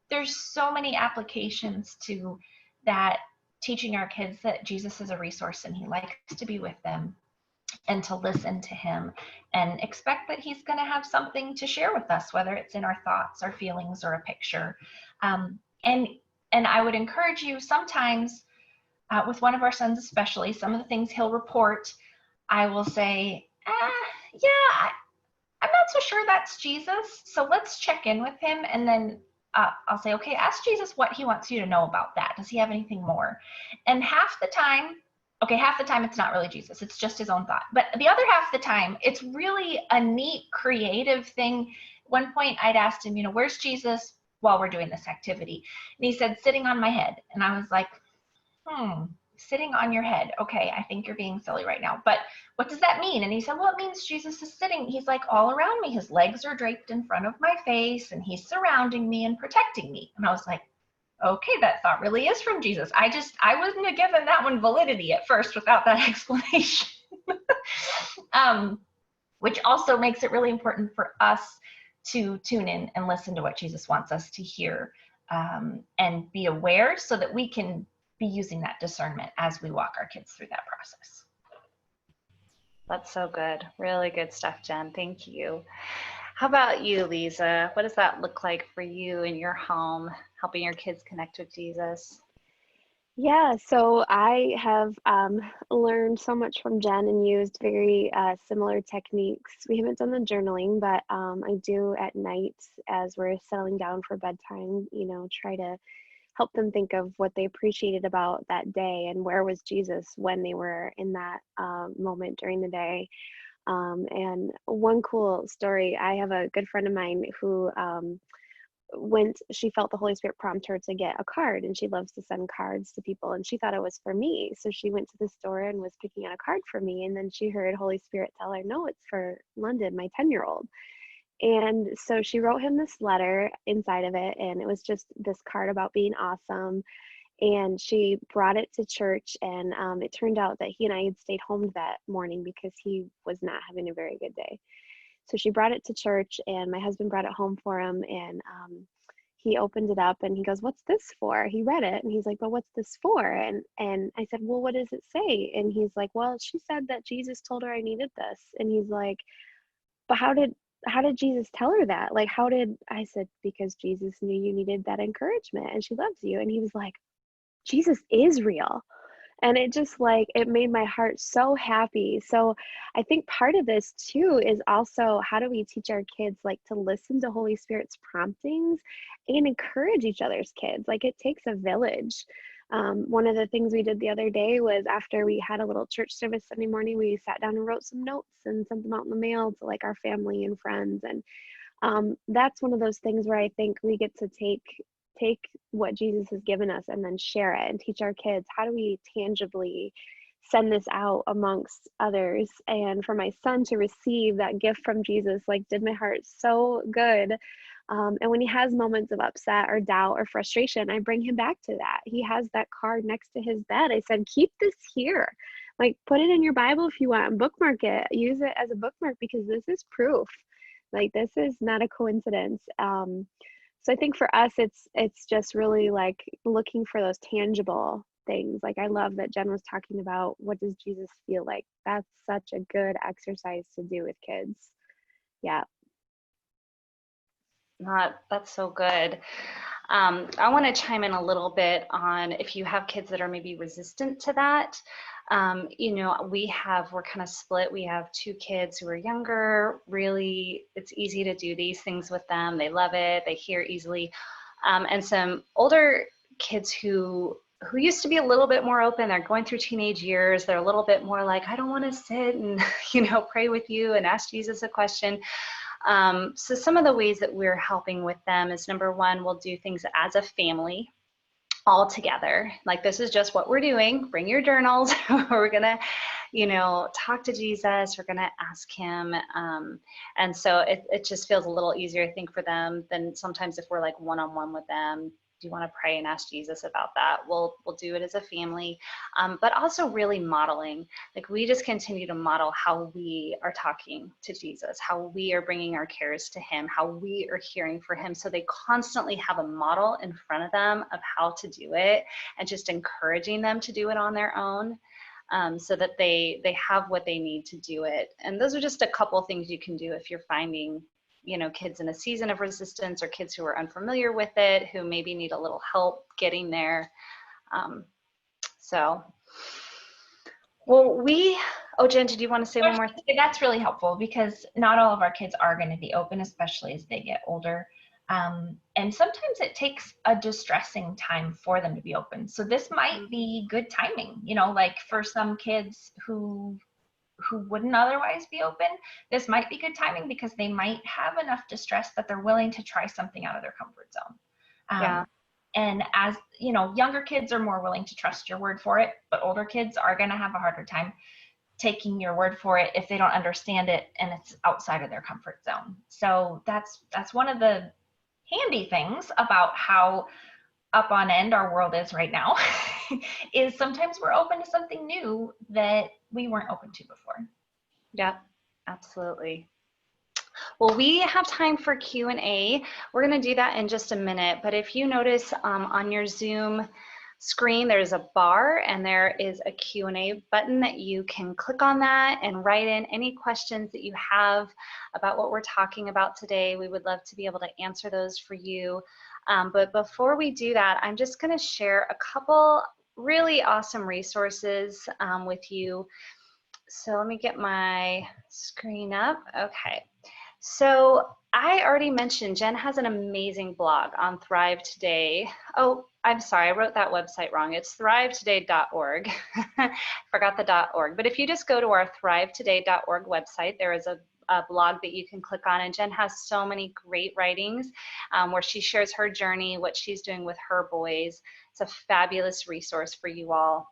there's so many applications to that, teaching our kids that Jesus is a resource and he likes to be with them, and to listen to him and expect that he's going to have something to share with us, whether it's in our thoughts or feelings or a picture. And I would encourage you sometimes, with one of our sons especially, some of the things he'll report, I will say, yeah, I'm not so sure that's Jesus, so let's check in with him. And then I'll say, okay, ask Jesus what he wants you to know about that. Does he have anything more? And half the time it's not really Jesus, it's just his own thought. But the other half of the time, it's really a neat, creative thing. One point I'd asked him, where's Jesus while we're doing this activity? And he said, sitting on my head. And I was like, sitting on your head. Okay, I think you're being silly right now, but what does that mean? And he said, well, it means Jesus is sitting. He's like all around me. His legs are draped in front of my face and he's surrounding me and protecting me. And I was like, okay, that thought really is from Jesus. I wasn't given that one validity at first without that explanation. Which also makes it really important for us to tune in and listen to what Jesus wants us to hear, and be aware so that we can be using that discernment as we walk our kids through that process. That's so good. Really good stuff, Jen. Thank you. How about you, Lisa? What does that look like for you in your home, helping your kids connect with Jesus? Yeah, so I have learned so much from Jen and used very similar techniques. We haven't done the journaling, but I do at night as we're settling down for bedtime, try to help them think of what they appreciated about that day and where was Jesus when they were in that moment during the day. And one cool story, I have a good friend of mine who she felt the Holy Spirit prompt her to get a card, and she loves to send cards to people, and she thought it was for me. So she went to the store and was picking out a card for me, and then she heard Holy Spirit tell her, no, it's for London, my 10-year-old. And so she wrote him this letter inside of it, and it was just this card about being awesome. And she brought it to church, and it turned out that he and I had stayed home that morning because he was not having a very good day. So she brought it to church, and my husband brought it home for him, and he opened it up, and he goes, what's this for? He read it, and he's like, but what's this for? And I said, well, what does it say? And he's like, well, she said that Jesus told her I needed this. And he's like, but how did Jesus tell her that? Like, I said, because Jesus knew you needed that encouragement and she loves you. And he was like, Jesus is real. And it just it made my heart so happy. So I think part of this too is also, how do we teach our kids to listen to Holy Spirit's promptings and encourage each other's kids? It takes a village. One of the things we did the other day was, after we had a little church service Sunday morning, we sat down and wrote some notes and sent them out in the mail to our family and friends. And that's one of those things where I think we get to take what Jesus has given us and then share it and teach our kids, how do we tangibly send this out amongst others? And for my son to receive that gift from Jesus, did my heart so good. And when he has moments of upset or doubt or frustration, I bring him back to that. He has that card next to his bed. I said, keep this here. Put it in your Bible if you want, and bookmark it. Use it as a bookmark, because this is proof. This is not a coincidence. So I think for us, it's just really looking for those tangible things. I love that Jen was talking about, what does Jesus feel like? That's such a good exercise to do with kids. Yeah. That's so good. I want to chime in a little bit on, if you have kids that are maybe resistant to that. We're kind of split. We have 2 kids who are younger. Really, it's easy to do these things with them. They love it. They hear easily. And some older kids who used to be a little bit more open. They're going through teenage years. They're a little bit more I don't want to sit and, pray with you and ask Jesus a question. So some of the ways that we're helping with them is, number one, we'll do things as a family all together. This is just what we're doing. Bring your journals. We're going to, talk to Jesus. We're going to ask him. And so it just feels a little easier, I think, for them than sometimes if we're one-on-one with them, do you want to pray and ask Jesus about that? We'll do it as a family, but also really modeling. Like, we just continue to model how we are talking to Jesus, how we are bringing our cares to him, how we are hearing for him. So they constantly have a model in front of them of how to do it, and just encouraging them to do it on their own, so that they have what they need to do it. And those are just a couple things you can do if you're finding, you know, kids in a season of resistance, or kids who are unfamiliar with it, who maybe need a little help getting there. Well, oh, Jen, did you want to say one more thing? That's really helpful, because not all of our kids are going to be open, especially as they get older. And sometimes it takes a distressing time for them to be open. So this might be good timing, you know, like for some kids who wouldn't otherwise be open, this might be good timing, because they might have enough distress that they're willing to try something out of their comfort zone. Yeah. And as you know, younger kids are more willing to trust your word for it, but older kids are going to have a harder time taking your word for it if they don't understand it and it's outside of their comfort zone. So that's one of the handy things about how up on end our world is right now is sometimes we're open to something new that we weren't open to before. Yeah, absolutely. Well, we have time for Q&A. We're going to do that in just a minute, but if you notice on your Zoom screen, there's a bar and there is a Q&A button that you can click on that and write in any questions that you have about what we're talking about today. We would love to be able to answer those for you. But before we do that, I'm just going to share a couple really awesome resources with you. So let me get my screen up. Okay. So I already mentioned Jen has an amazing blog on Thrive Today. Oh, I'm sorry, I wrote that website wrong. It's THRIVetoday.org. Forgot the .org. But if you just go to our THRIVetoday.org website, there is a blog that you can click on, and Jen has so many great writings where she shares her journey, what she's doing with her boys. It's a fabulous resource for you all.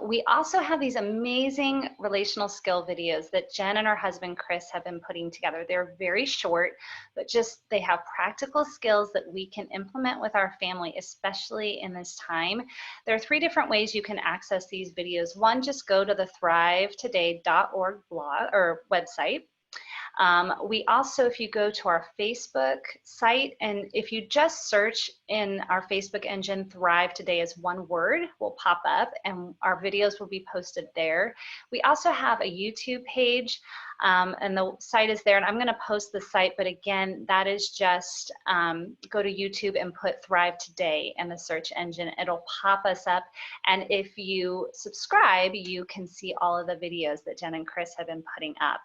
We also have these amazing relational skill videos that Jen and her husband Chris have been putting together. They're very short, but just they have practical skills that we can implement with our family, especially in this time. There are 3 different ways you can access these videos. One, just go to the THRIVetoday.org blog or website. We also, if you go to our Facebook site, and if you just search in our Facebook engine, Thrive Today as one word, will pop up and our videos will be posted there. We also have a YouTube page and the site is there, and I'm going to post the site, but again, that is just go to YouTube and put Thrive Today in the search engine. It'll pop us up, and if you subscribe, you can see all of the videos that Jen and Chris have been putting up.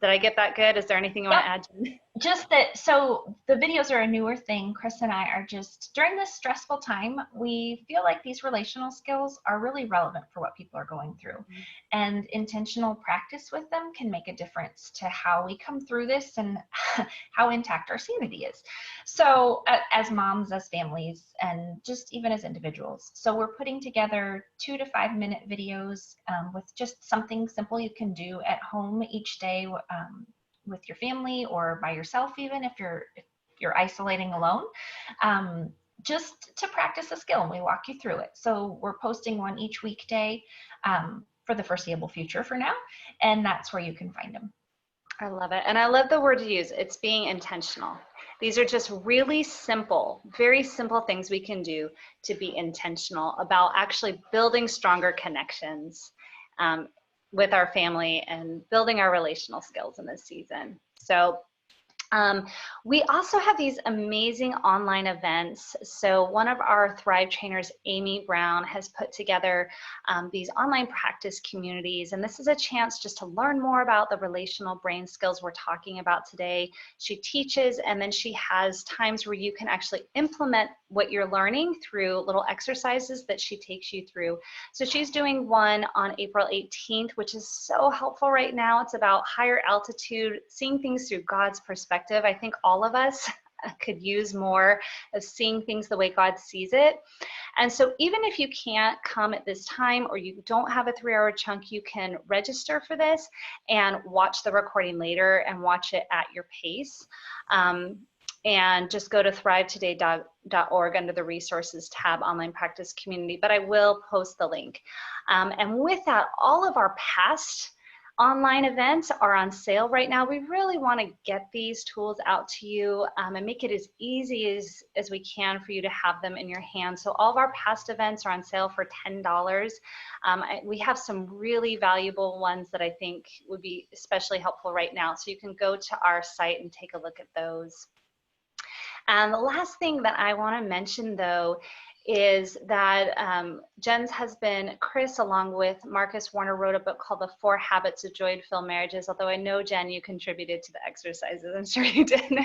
Did I get that good? Is there anything you want to add, Jen? Just that, so the videos are a newer thing. Chris and I are just, during this stressful time, we feel like these relational skills are really relevant for what people are going through. And intentional practice with them can make a difference to how we come through this and how intact our sanity is. So as moms, as families, and just even as individuals. So we're putting together 2 to 5 minute videos with just something simple you can do at home each day with your family or by yourself, even if you're isolating alone, just to practice a skill, and we walk you through it. So we're posting one each weekday for the foreseeable future for now, and that's where you can find them. I love it. And I love the word you use. It's being intentional. These are just really simple, very simple things we can do to be intentional about actually building stronger connections with our family and building our relational skills in this season. So we also have these amazing online events. So one of our Thrive trainers, Amy Brown, has put together these online practice communities. And this is a chance just to learn more about the relational brain skills we're talking about today. She teaches, and then she has times where you can actually implement what you're learning through little exercises that she takes you through. So she's doing one on April 18th, which is so helpful right now. It's about higher altitude, seeing things through God's perspective. I think all of us could use more of seeing things the way God sees it. And so even if you can't come at this time, or you don't have a 3-hour chunk, you can register for this and watch the recording later and watch it at your pace. and just go to THRIVEtoday.org under the resources tab, online practice community, but I will post the link. And with that, all of our past online events are on sale right now. We really want to get these tools out to you and make it as easy as we can for you to have them in your hands. So all of our past events are on sale for $10. We have some really valuable ones that I think would be especially helpful right now. So you can go to our site and take a look at those. And the last thing that I want to mention, though, is that Jen's husband, Chris, along with Marcus Warner, wrote a book called The 4 Habits of Joy-Filled Marriages, although I know, Jen, you contributed to the exercises. I'm sure you did.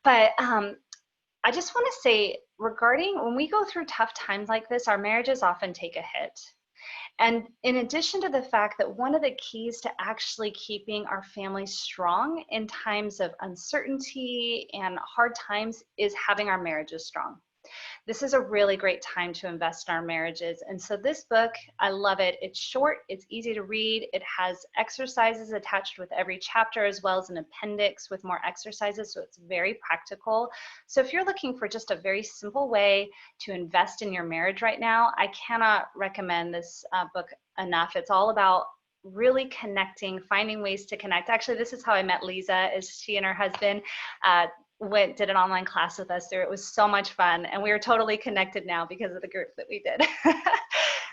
But I just want to say, regarding when we go through tough times like this, our marriages often take a hit. And in addition to the fact that one of the keys to actually keeping our family strong in times of uncertainty and hard times is having our marriages strong. This is a really great time to invest in our marriages. And so this book, I love it. It's short, it's easy to read. It has exercises attached with every chapter, as well as an appendix with more exercises. So it's very practical. So if you're looking for just a very simple way to invest in your marriage right now, I cannot recommend this book enough. It's all about really connecting, finding ways to connect. Actually, this is how I met Lisa, is she and her husband did an online class with us there. It was so much fun, and we are totally connected now because of the group that we did.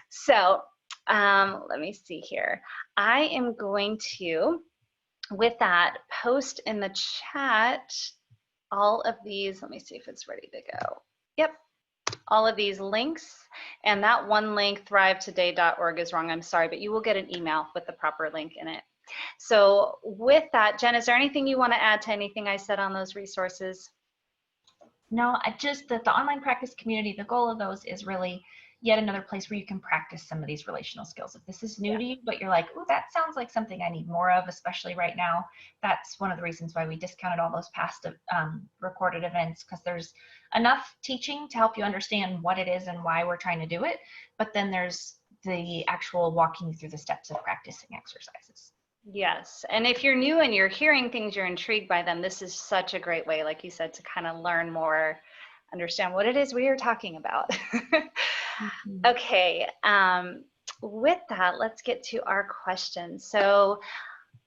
So let me see here. I am going to, with that, post in the chat all of these. Let me see if it's ready to go. Yep, all of these links. And that one link, THRIVEtoday.org, is wrong. I'm sorry, but you will get an email with the proper link in it. So with that, Jen, is there anything you want to add to anything I said on those resources? No, I just that the online practice community, the goal of those is really yet another place where you can practice some of these relational skills. If this is new to you, but you're like, oh, that sounds like something I need more of, especially right now, that's one of the reasons why we discounted all those past recorded events, because there's enough teaching to help you understand what it is and why we're trying to do it. But then there's the actual walking you through the steps of practicing exercises. Yes, and if you're new and you're hearing things, you're intrigued by them, this is such a great way, like you said, to kind of learn more, understand what it is we are talking about. Mm-hmm. Okay, with that, let's get to our questions. So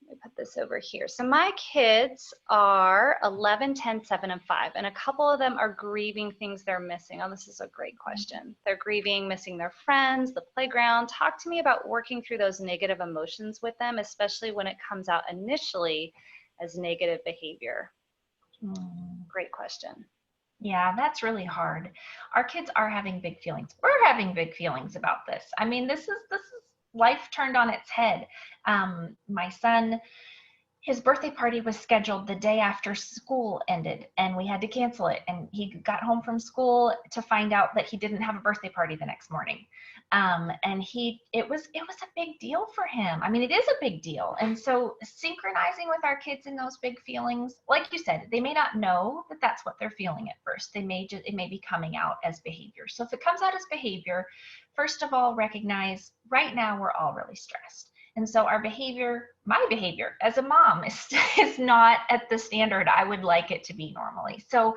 let me put this over here. So my kids are 11, 10, 7, and 5, and a couple of them are grieving things they're missing. Oh, this is a great question. They're grieving missing their friends, the playground. Talk to me about working through those negative emotions with them, especially when it comes out initially as negative behavior. Great question. Yeah, that's really hard. Our kids are having big feelings. We're having big feelings about this. I mean, this is life turned on its head. My son, his birthday party was scheduled the day after school ended, and we had to cancel it. And he got home from school to find out that he didn't have a birthday party the next morning. And it was a big deal for him. I mean, it is a big deal. And so synchronizing with our kids in those big feelings, like you said, they may not know that that's what they're feeling at first. It may be coming out as behavior. So if it comes out as behavior, first of all, recognize right now we're all really stressed. And so our behavior, my behavior as a mom is not at the standard I would like it to be normally. So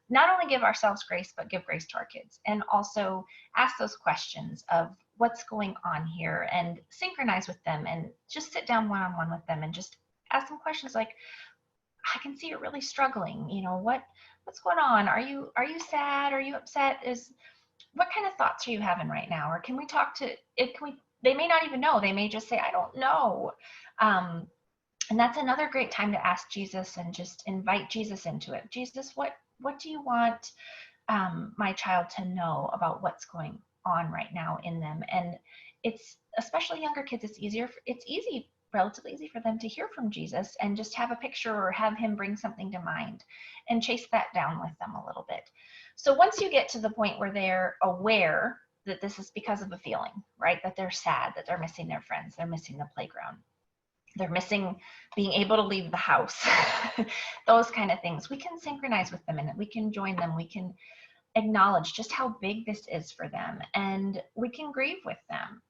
not only give ourselves grace, but give grace to our kids, and also ask those questions of what's going on here, and synchronize with them, and just sit down one-on-one with them and just ask them questions like, I can see you're really struggling. You know, what's going on? Are you sad? Are you upset? What kind of thoughts are you having right now? Or can we talk to it? They may not even know. They may just say, I don't know. And that's another great time to ask Jesus and just invite Jesus into it. Jesus, what do you want my child to know about what's going on right now in them? And it's, especially younger kids, it's relatively easy for them to hear from Jesus and just have a picture or have him bring something to mind and chase that down with them a little bit. So once you get to the point where they're aware that this is because of a feeling, right? That they're sad, that they're missing their friends, they're missing the playground, they're missing being able to leave the house, those kind of things. We can synchronize with them, and we can join them. We can acknowledge just how big this is for them, and we can grieve with them.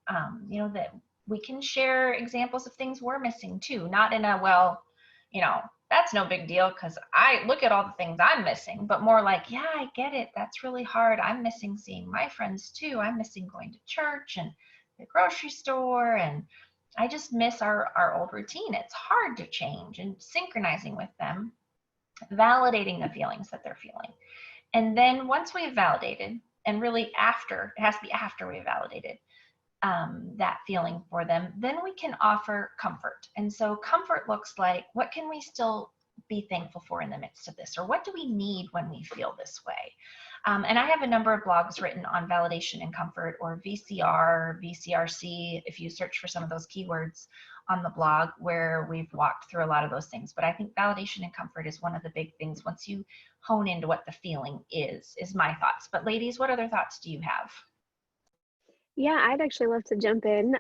You know, that we can share examples of things we're missing too, not in a, well, you know, that's no big deal because I look at all the things I'm missing, but more like, yeah, I get it. That's really hard. I'm missing seeing my friends too. I'm missing going to church and the grocery store. And I just miss our old routine. It's hard to change, and synchronizing with them, validating the feelings that they're feeling. And then once we've validated, and really after, it has to be after we've validated that feeling for them, then we can offer comfort. And so comfort looks like, what can we still be thankful for in the midst of this? Or what do we need when we feel this way? And I have a number of blogs written on validation and comfort, or VCR, VCRC, if you search for some of those keywords on the blog, where we've walked through a lot of those things. But I think validation and comfort is one of the big things once you hone into what the feeling is my thoughts. But ladies, what other thoughts do you have? Yeah, I'd actually love to jump in.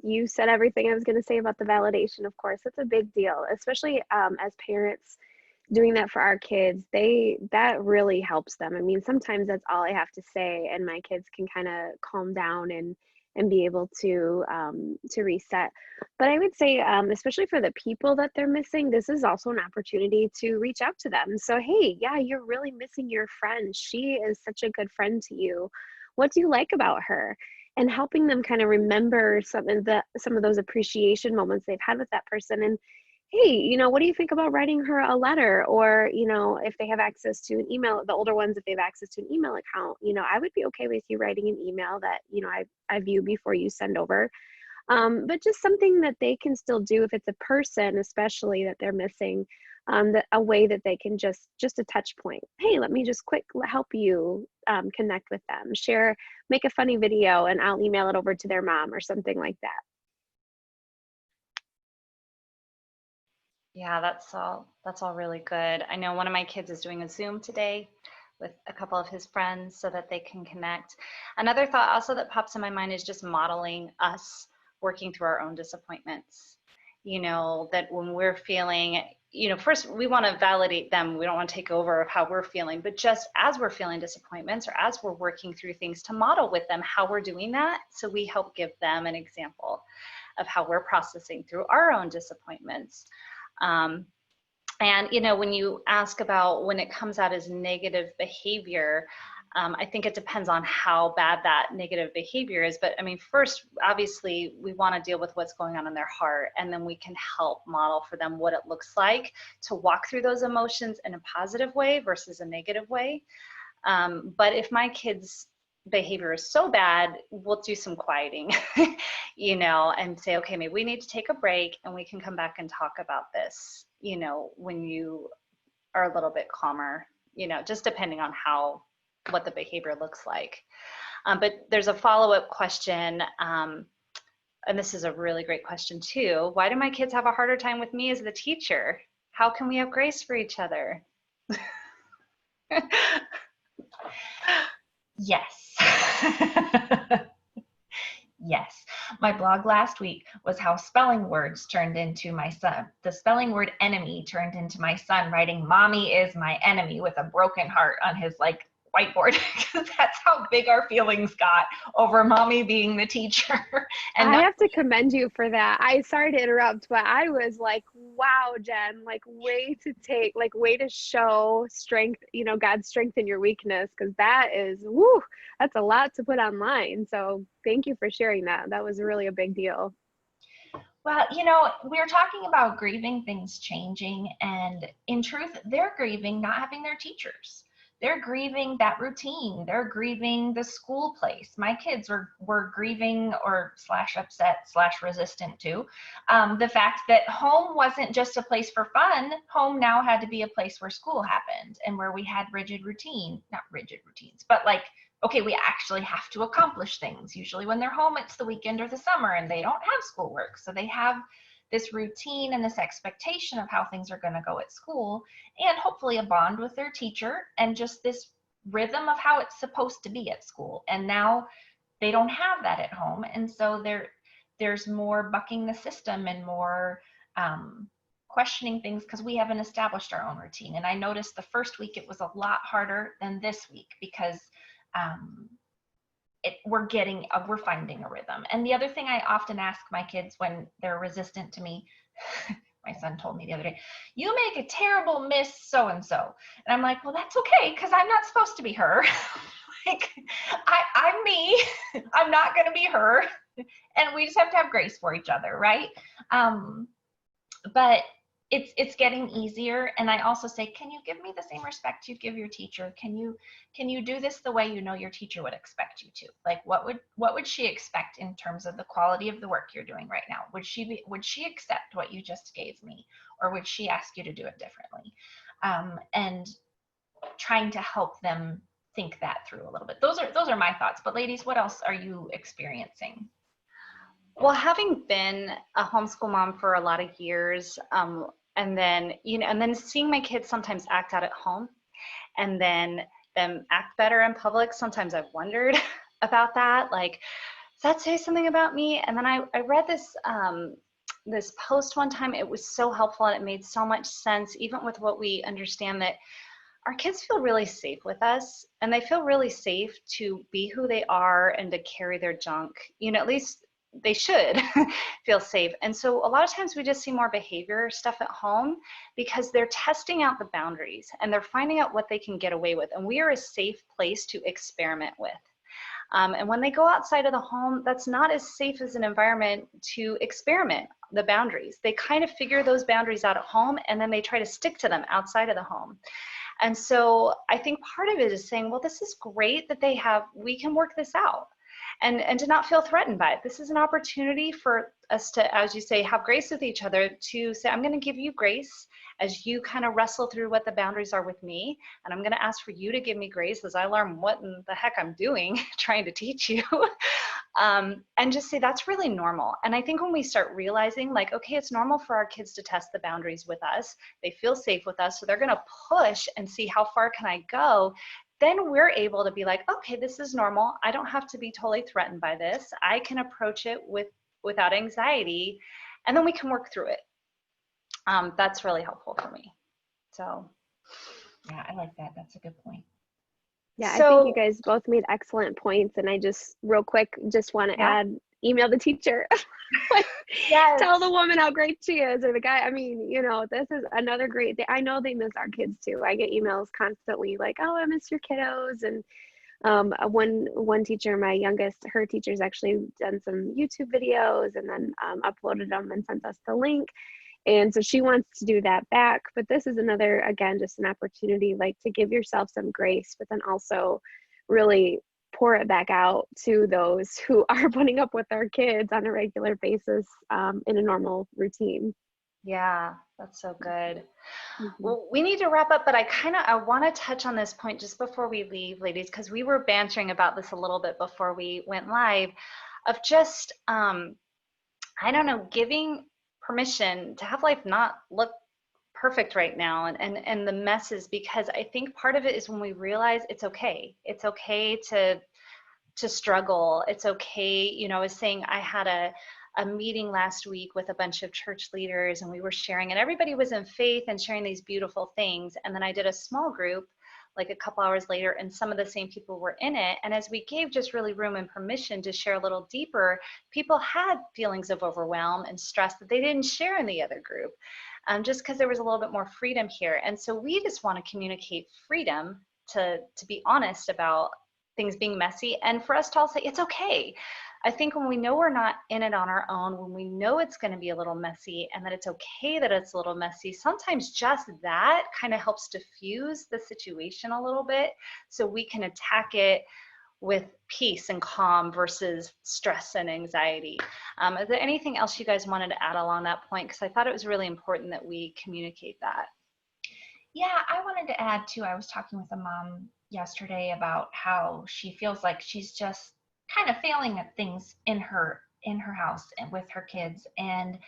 You said everything I was going to say about the validation. Of course, it's a big deal, especially as parents doing that for our kids. That really helps them. I mean, sometimes that's all I have to say, and my kids can kind of calm down and be able to reset. But I would say, especially for the people that they're missing, this is also an opportunity to reach out to them. So, hey, yeah, you're really missing your friend. She is such a good friend to you. What do you like about her? And helping them kind of remember some of those appreciation moments they've had with that person. And hey, what do you think about writing her a letter? Or, if they have access to an email, the older ones, if they have access to an email account, I would be okay with you writing an email that, I view before you send over. But just something that they can still do if it's a person, especially that they're missing, a way that they can just a touch point. Hey, let me just quick help you connect with them. Share, make a funny video, and I'll email it over to their mom or something like that. Yeah, that's all really good. I know one of my kids is doing a Zoom today with a couple of his friends so that they can connect. Another thought also that pops in my mind is just modeling us working through our own disappointments. That when we're feeling, first we want to validate them. We don't want to take over of how we're feeling, but just as we're feeling disappointments or as we're working through things, to model with them how we're doing that, so we help give them an example of how we're processing through our own disappointments. And when you ask about when it comes out as negative behavior, I think it depends on how bad that negative behavior is. But I mean, first, obviously, we want to deal with what's going on in their heart, and then we can help model for them what it looks like to walk through those emotions in a positive way versus a negative way. But if my kids' behavior is so bad, we'll do some quieting, and say, okay, maybe we need to take a break and we can come back and talk about this, when you are a little bit calmer, just depending on what the behavior looks like. But there's a follow-up question, and this is a really great question too. Why do my kids have a harder time with me as the teacher? How can we have grace for each other? Yes. Yes. My blog last week was how spelling words turned into my son. The spelling word enemy turned into my son writing "mommy is my enemy" with a broken heart on his whiteboard, because that's how big our feelings got over mommy being the teacher. And I have to commend you for that. Sorry to interrupt, but I was like, wow, Jen, way to show strength, God's strength in your weakness, because that is, woo, that's a lot to put online. So thank you for sharing that. That was really a big deal. Well, we were talking about grieving things changing, and in truth, they're grieving not having their teachers. They're grieving that routine. They're grieving the school place. My kids were grieving or /upset /resistant to the fact that home wasn't just a place for fun. Home now had to be a place where school happened and where we had rigid routine, not rigid routines, but okay, we actually have to accomplish things. Usually when they're home, it's the weekend or the summer and they don't have schoolwork. So they have this routine and this expectation of how things are going to go at school, and hopefully a bond with their teacher and just this rhythm of how it's supposed to be at school. And now they don't have that at home. And so there's more bucking the system and more questioning things because we haven't established our own routine. And I noticed the first week it was a lot harder than this week because we're finding a rhythm. And the other thing I often ask my kids when they're resistant to me, my son told me the other day, you make a terrible Miss so-and-so. And I'm like, well, that's okay, because I'm not supposed to be her. Like, I'm me. I'm not going to be her. And we just have to have grace for each other, right? But it's getting easier. And I also say, can you give me the same respect you'd give your teacher? Can you do this the way you know your teacher would expect you to? Like, what would she expect in terms of the quality of the work you're doing right now? Would she accept what you just gave me, or would she ask you to do it differently? And trying to help them think that through a little bit. Those are my thoughts. But ladies, what else are you experiencing? Well, having been a homeschool mom for a lot of years, and then seeing my kids sometimes act out at home, and then them act better in public, sometimes I've wondered about that. Like, does that say something about me? And then I read this this post one time. It was so helpful, and it made so much sense, even with what we understand, that our kids feel really safe with us, and they feel really safe to be who they are and to carry their junk. At least they should feel safe. And so a lot of times we just see more behavior stuff at home because they're testing out the boundaries and they're finding out what they can get away with. And we are a safe place to experiment with. And when they go outside of the home, that's not as safe as an environment to experiment the boundaries. They kind of figure those boundaries out at home, and then they try to stick to them outside of the home. And so I think part of it is saying, well, this is great that we can work this out, and to not feel threatened by it. This is an opportunity for us to, as you say, have grace with each other, to say, I'm going to give you grace as you kind of wrestle through what the boundaries are with me. And I'm going to ask for you to give me grace as I learn what in the heck I'm doing, trying to teach you. And just say that's really normal. And I think when we start realizing, like, okay, it's normal for our kids to test the boundaries with us. They feel safe with us, so they're going to push and see how far can I go. Then we're able to be like, okay, this is normal. I don't have to be totally threatened by this. I can approach it without anxiety, and then we can work through it. That's really helpful for me. So. Yeah, I like that. That's a good point. Yeah, I think you guys both made excellent points, and I just real quick just want to add, email the teacher. Like, yes. Tell the woman how great she is, or the guy. I mean, this is another great thing. I know they miss our kids too. I get emails constantly like, oh, I miss your kiddos. And one teacher, my youngest, her teacher's actually done some YouTube videos and then uploaded them and sent us the link. And so she wants to do that back. But this is another, again, just an opportunity like to give yourself some grace, but then also really pour it back out to those who are putting up with their kids on a regular basis in a normal routine. Yeah, that's so good. Mm-hmm. Well, we need to wrap up, but I want to touch on this point just before we leave, ladies, because we were bantering about this a little bit before we went live, of just, I don't know, giving permission to have life not look perfect right now, and the messes, because I think part of it is when we realize it's okay. It's okay to struggle. It's okay. I was saying I had a meeting last week with a bunch of church leaders, and we were sharing, and everybody was in faith and sharing these beautiful things. And then I did a small group like a couple hours later, and some of the same people were in it. And as we gave just really room and permission to share a little deeper, people had feelings of overwhelm and stress that they didn't share in the other group, just because there was a little bit more freedom here. And so we just want to communicate freedom to be honest about things being messy, and for us to all say it's okay. I think when we know we're not in it on our own, when we know it's going to be a little messy and that it's okay that it's a little messy, sometimes just that kind of helps diffuse the situation a little bit so we can attack it with peace and calm versus stress and anxiety. Is there anything else you guys wanted to add along that point? Because I thought it was really important that we communicate that. Yeah, I wanted to add too, I was talking with a mom yesterday about how she feels like she's just kind of failing at things in her house and with her kids. And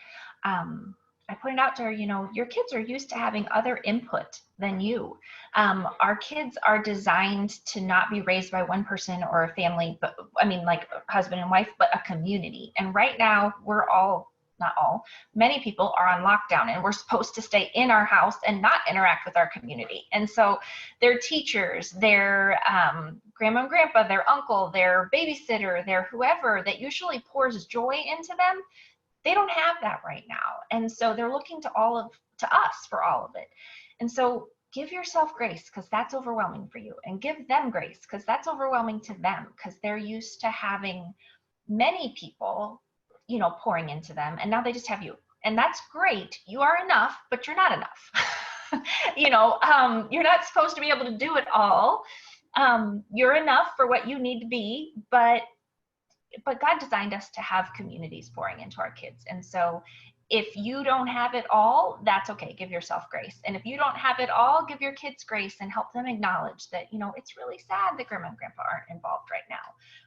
I pointed out to her, your kids are used to having other input than you. Our kids are designed to not be raised by one person or a family, but I mean like husband and wife, but a community. And right now we're all, not all, many people are on lockdown, and we're supposed to stay in our house and not interact with our community. And so their teachers, their grandma and grandpa, their uncle, their babysitter, their whoever that usually pours joy into them, They don't have that right now. And so they're looking to us for all of it. And so give yourself grace, because that's overwhelming for you, and give them grace, because that's overwhelming to them, because they're used to having many people, you know, pouring into them, and now they just have you. And that's great. You are enough, but you're not enough. You know, you're not supposed to be able to do it all. You're enough for what you need to be, but God designed us to have communities pouring into our kids. And so if you don't have it all, that's okay. Give yourself grace. And if you don't have it all, give your kids grace and help them acknowledge that, you know, it's really sad that grandma and grandpa aren't involved right now.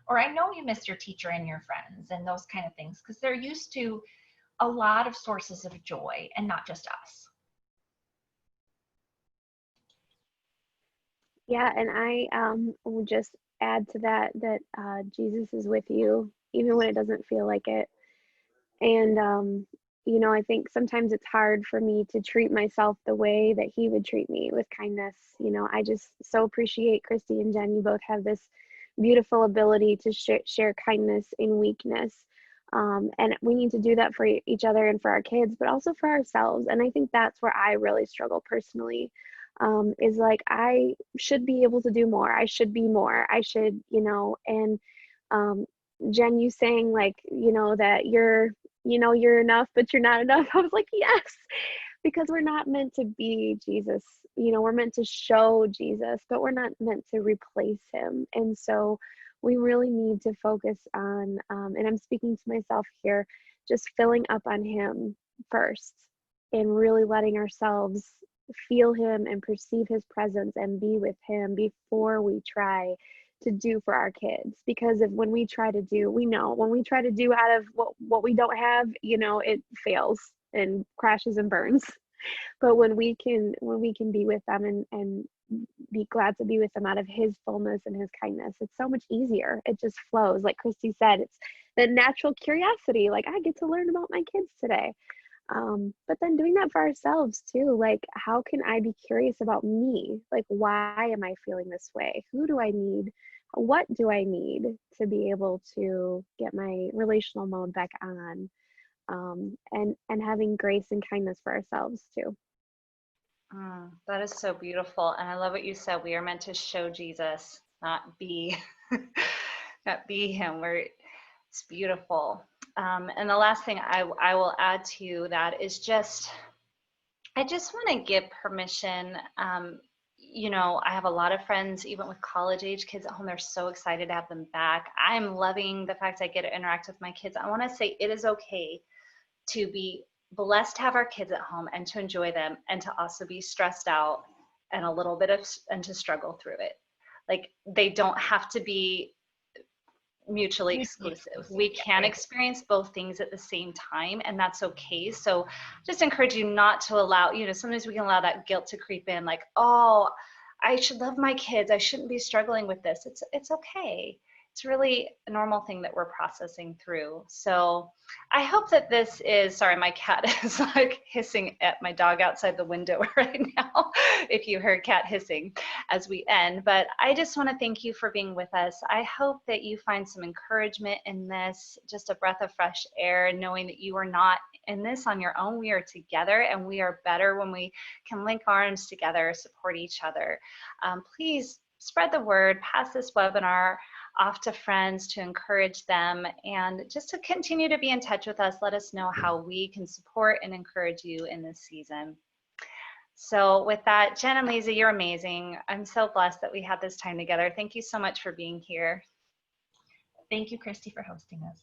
Or I know you missed your teacher and your friends and those kind of things, because they're used to a lot of sources of joy and not just us. Yeah, and I will just add to that Jesus is with you even when it doesn't feel like it. And you know, I think sometimes it's hard for me to treat myself the way that he would treat me, with kindness. You know, I just so appreciate Christy and Jen. You both have this beautiful ability to share kindness in weakness. And we need to do that for each other and for our kids, but also for ourselves. And I think that's where I really struggle personally, is like, I should be able to do more. I should be more. I should, you know, and um, Jen, you saying like, you know, that you're enough, but you're not enough. I was like, yes, because we're not meant to be Jesus. You know, we're meant to show Jesus, but we're not meant to replace him. And so we really need to focus on, and I'm speaking to myself here, just filling up on him first and really letting ourselves feel him and perceive his presence and be with him before we try to do for our kids. Because if when we try to do, we know when we try to do out of what we don't have, you know, it fails and crashes and burns. But when we can be with them and be glad to be with them out of his fullness and his kindness, it's so much easier. It just flows. Like Christy said, it's the natural curiosity. Like, I get to learn about my kids today. But then doing that for ourselves too. Like, how can I be curious about me? Like, why am I feeling this way? Who do I need? What do I need to be able to get my relational mode back on? And having grace and kindness for ourselves too. That is so beautiful. And I love what you said. We are meant to show Jesus, not be, not be him. It's beautiful. And the last thing I will add to that is I just want to give permission. You know, I have a lot of friends, even with college age kids at home, they're so excited to have them back. I'm loving the fact I get to interact with my kids. I want to say it is okay to be blessed to have our kids at home and to enjoy them, and to also be stressed out and and to struggle through it. Like, they don't have to be mutually exclusive. We can experience both things at the same time, and that's okay. So just encourage you not to allow, you know, sometimes we can allow that guilt to creep in, like, oh, I should love my kids, I shouldn't be struggling with this. It's okay. It's really a normal thing that we're processing through. So I hope that this is, sorry, my cat is like hissing at my dog outside the window right now, if you heard cat hissing as we end. But I just want to thank you for being with us. I hope that you find some encouragement in this, just a breath of fresh air, knowing that you are not in this on your own. We are together, and we are better when we can link arms together, support each other. Please spread the word, pass this webinar off to friends to encourage them, and just to continue to be in touch with us. Let us know how we can support and encourage you in this season. So with that, Jen and Lisa, you're amazing. I'm so blessed that we had this time together. Thank you so much for being here. Thank you, Christy, for hosting us.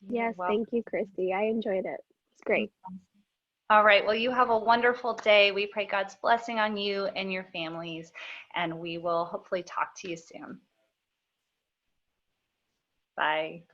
Yes, thank you, Christy. I enjoyed it. It's great. All right, well, you have a wonderful day. We pray God's blessing on you and your families, and we will hopefully talk to you soon. Bye.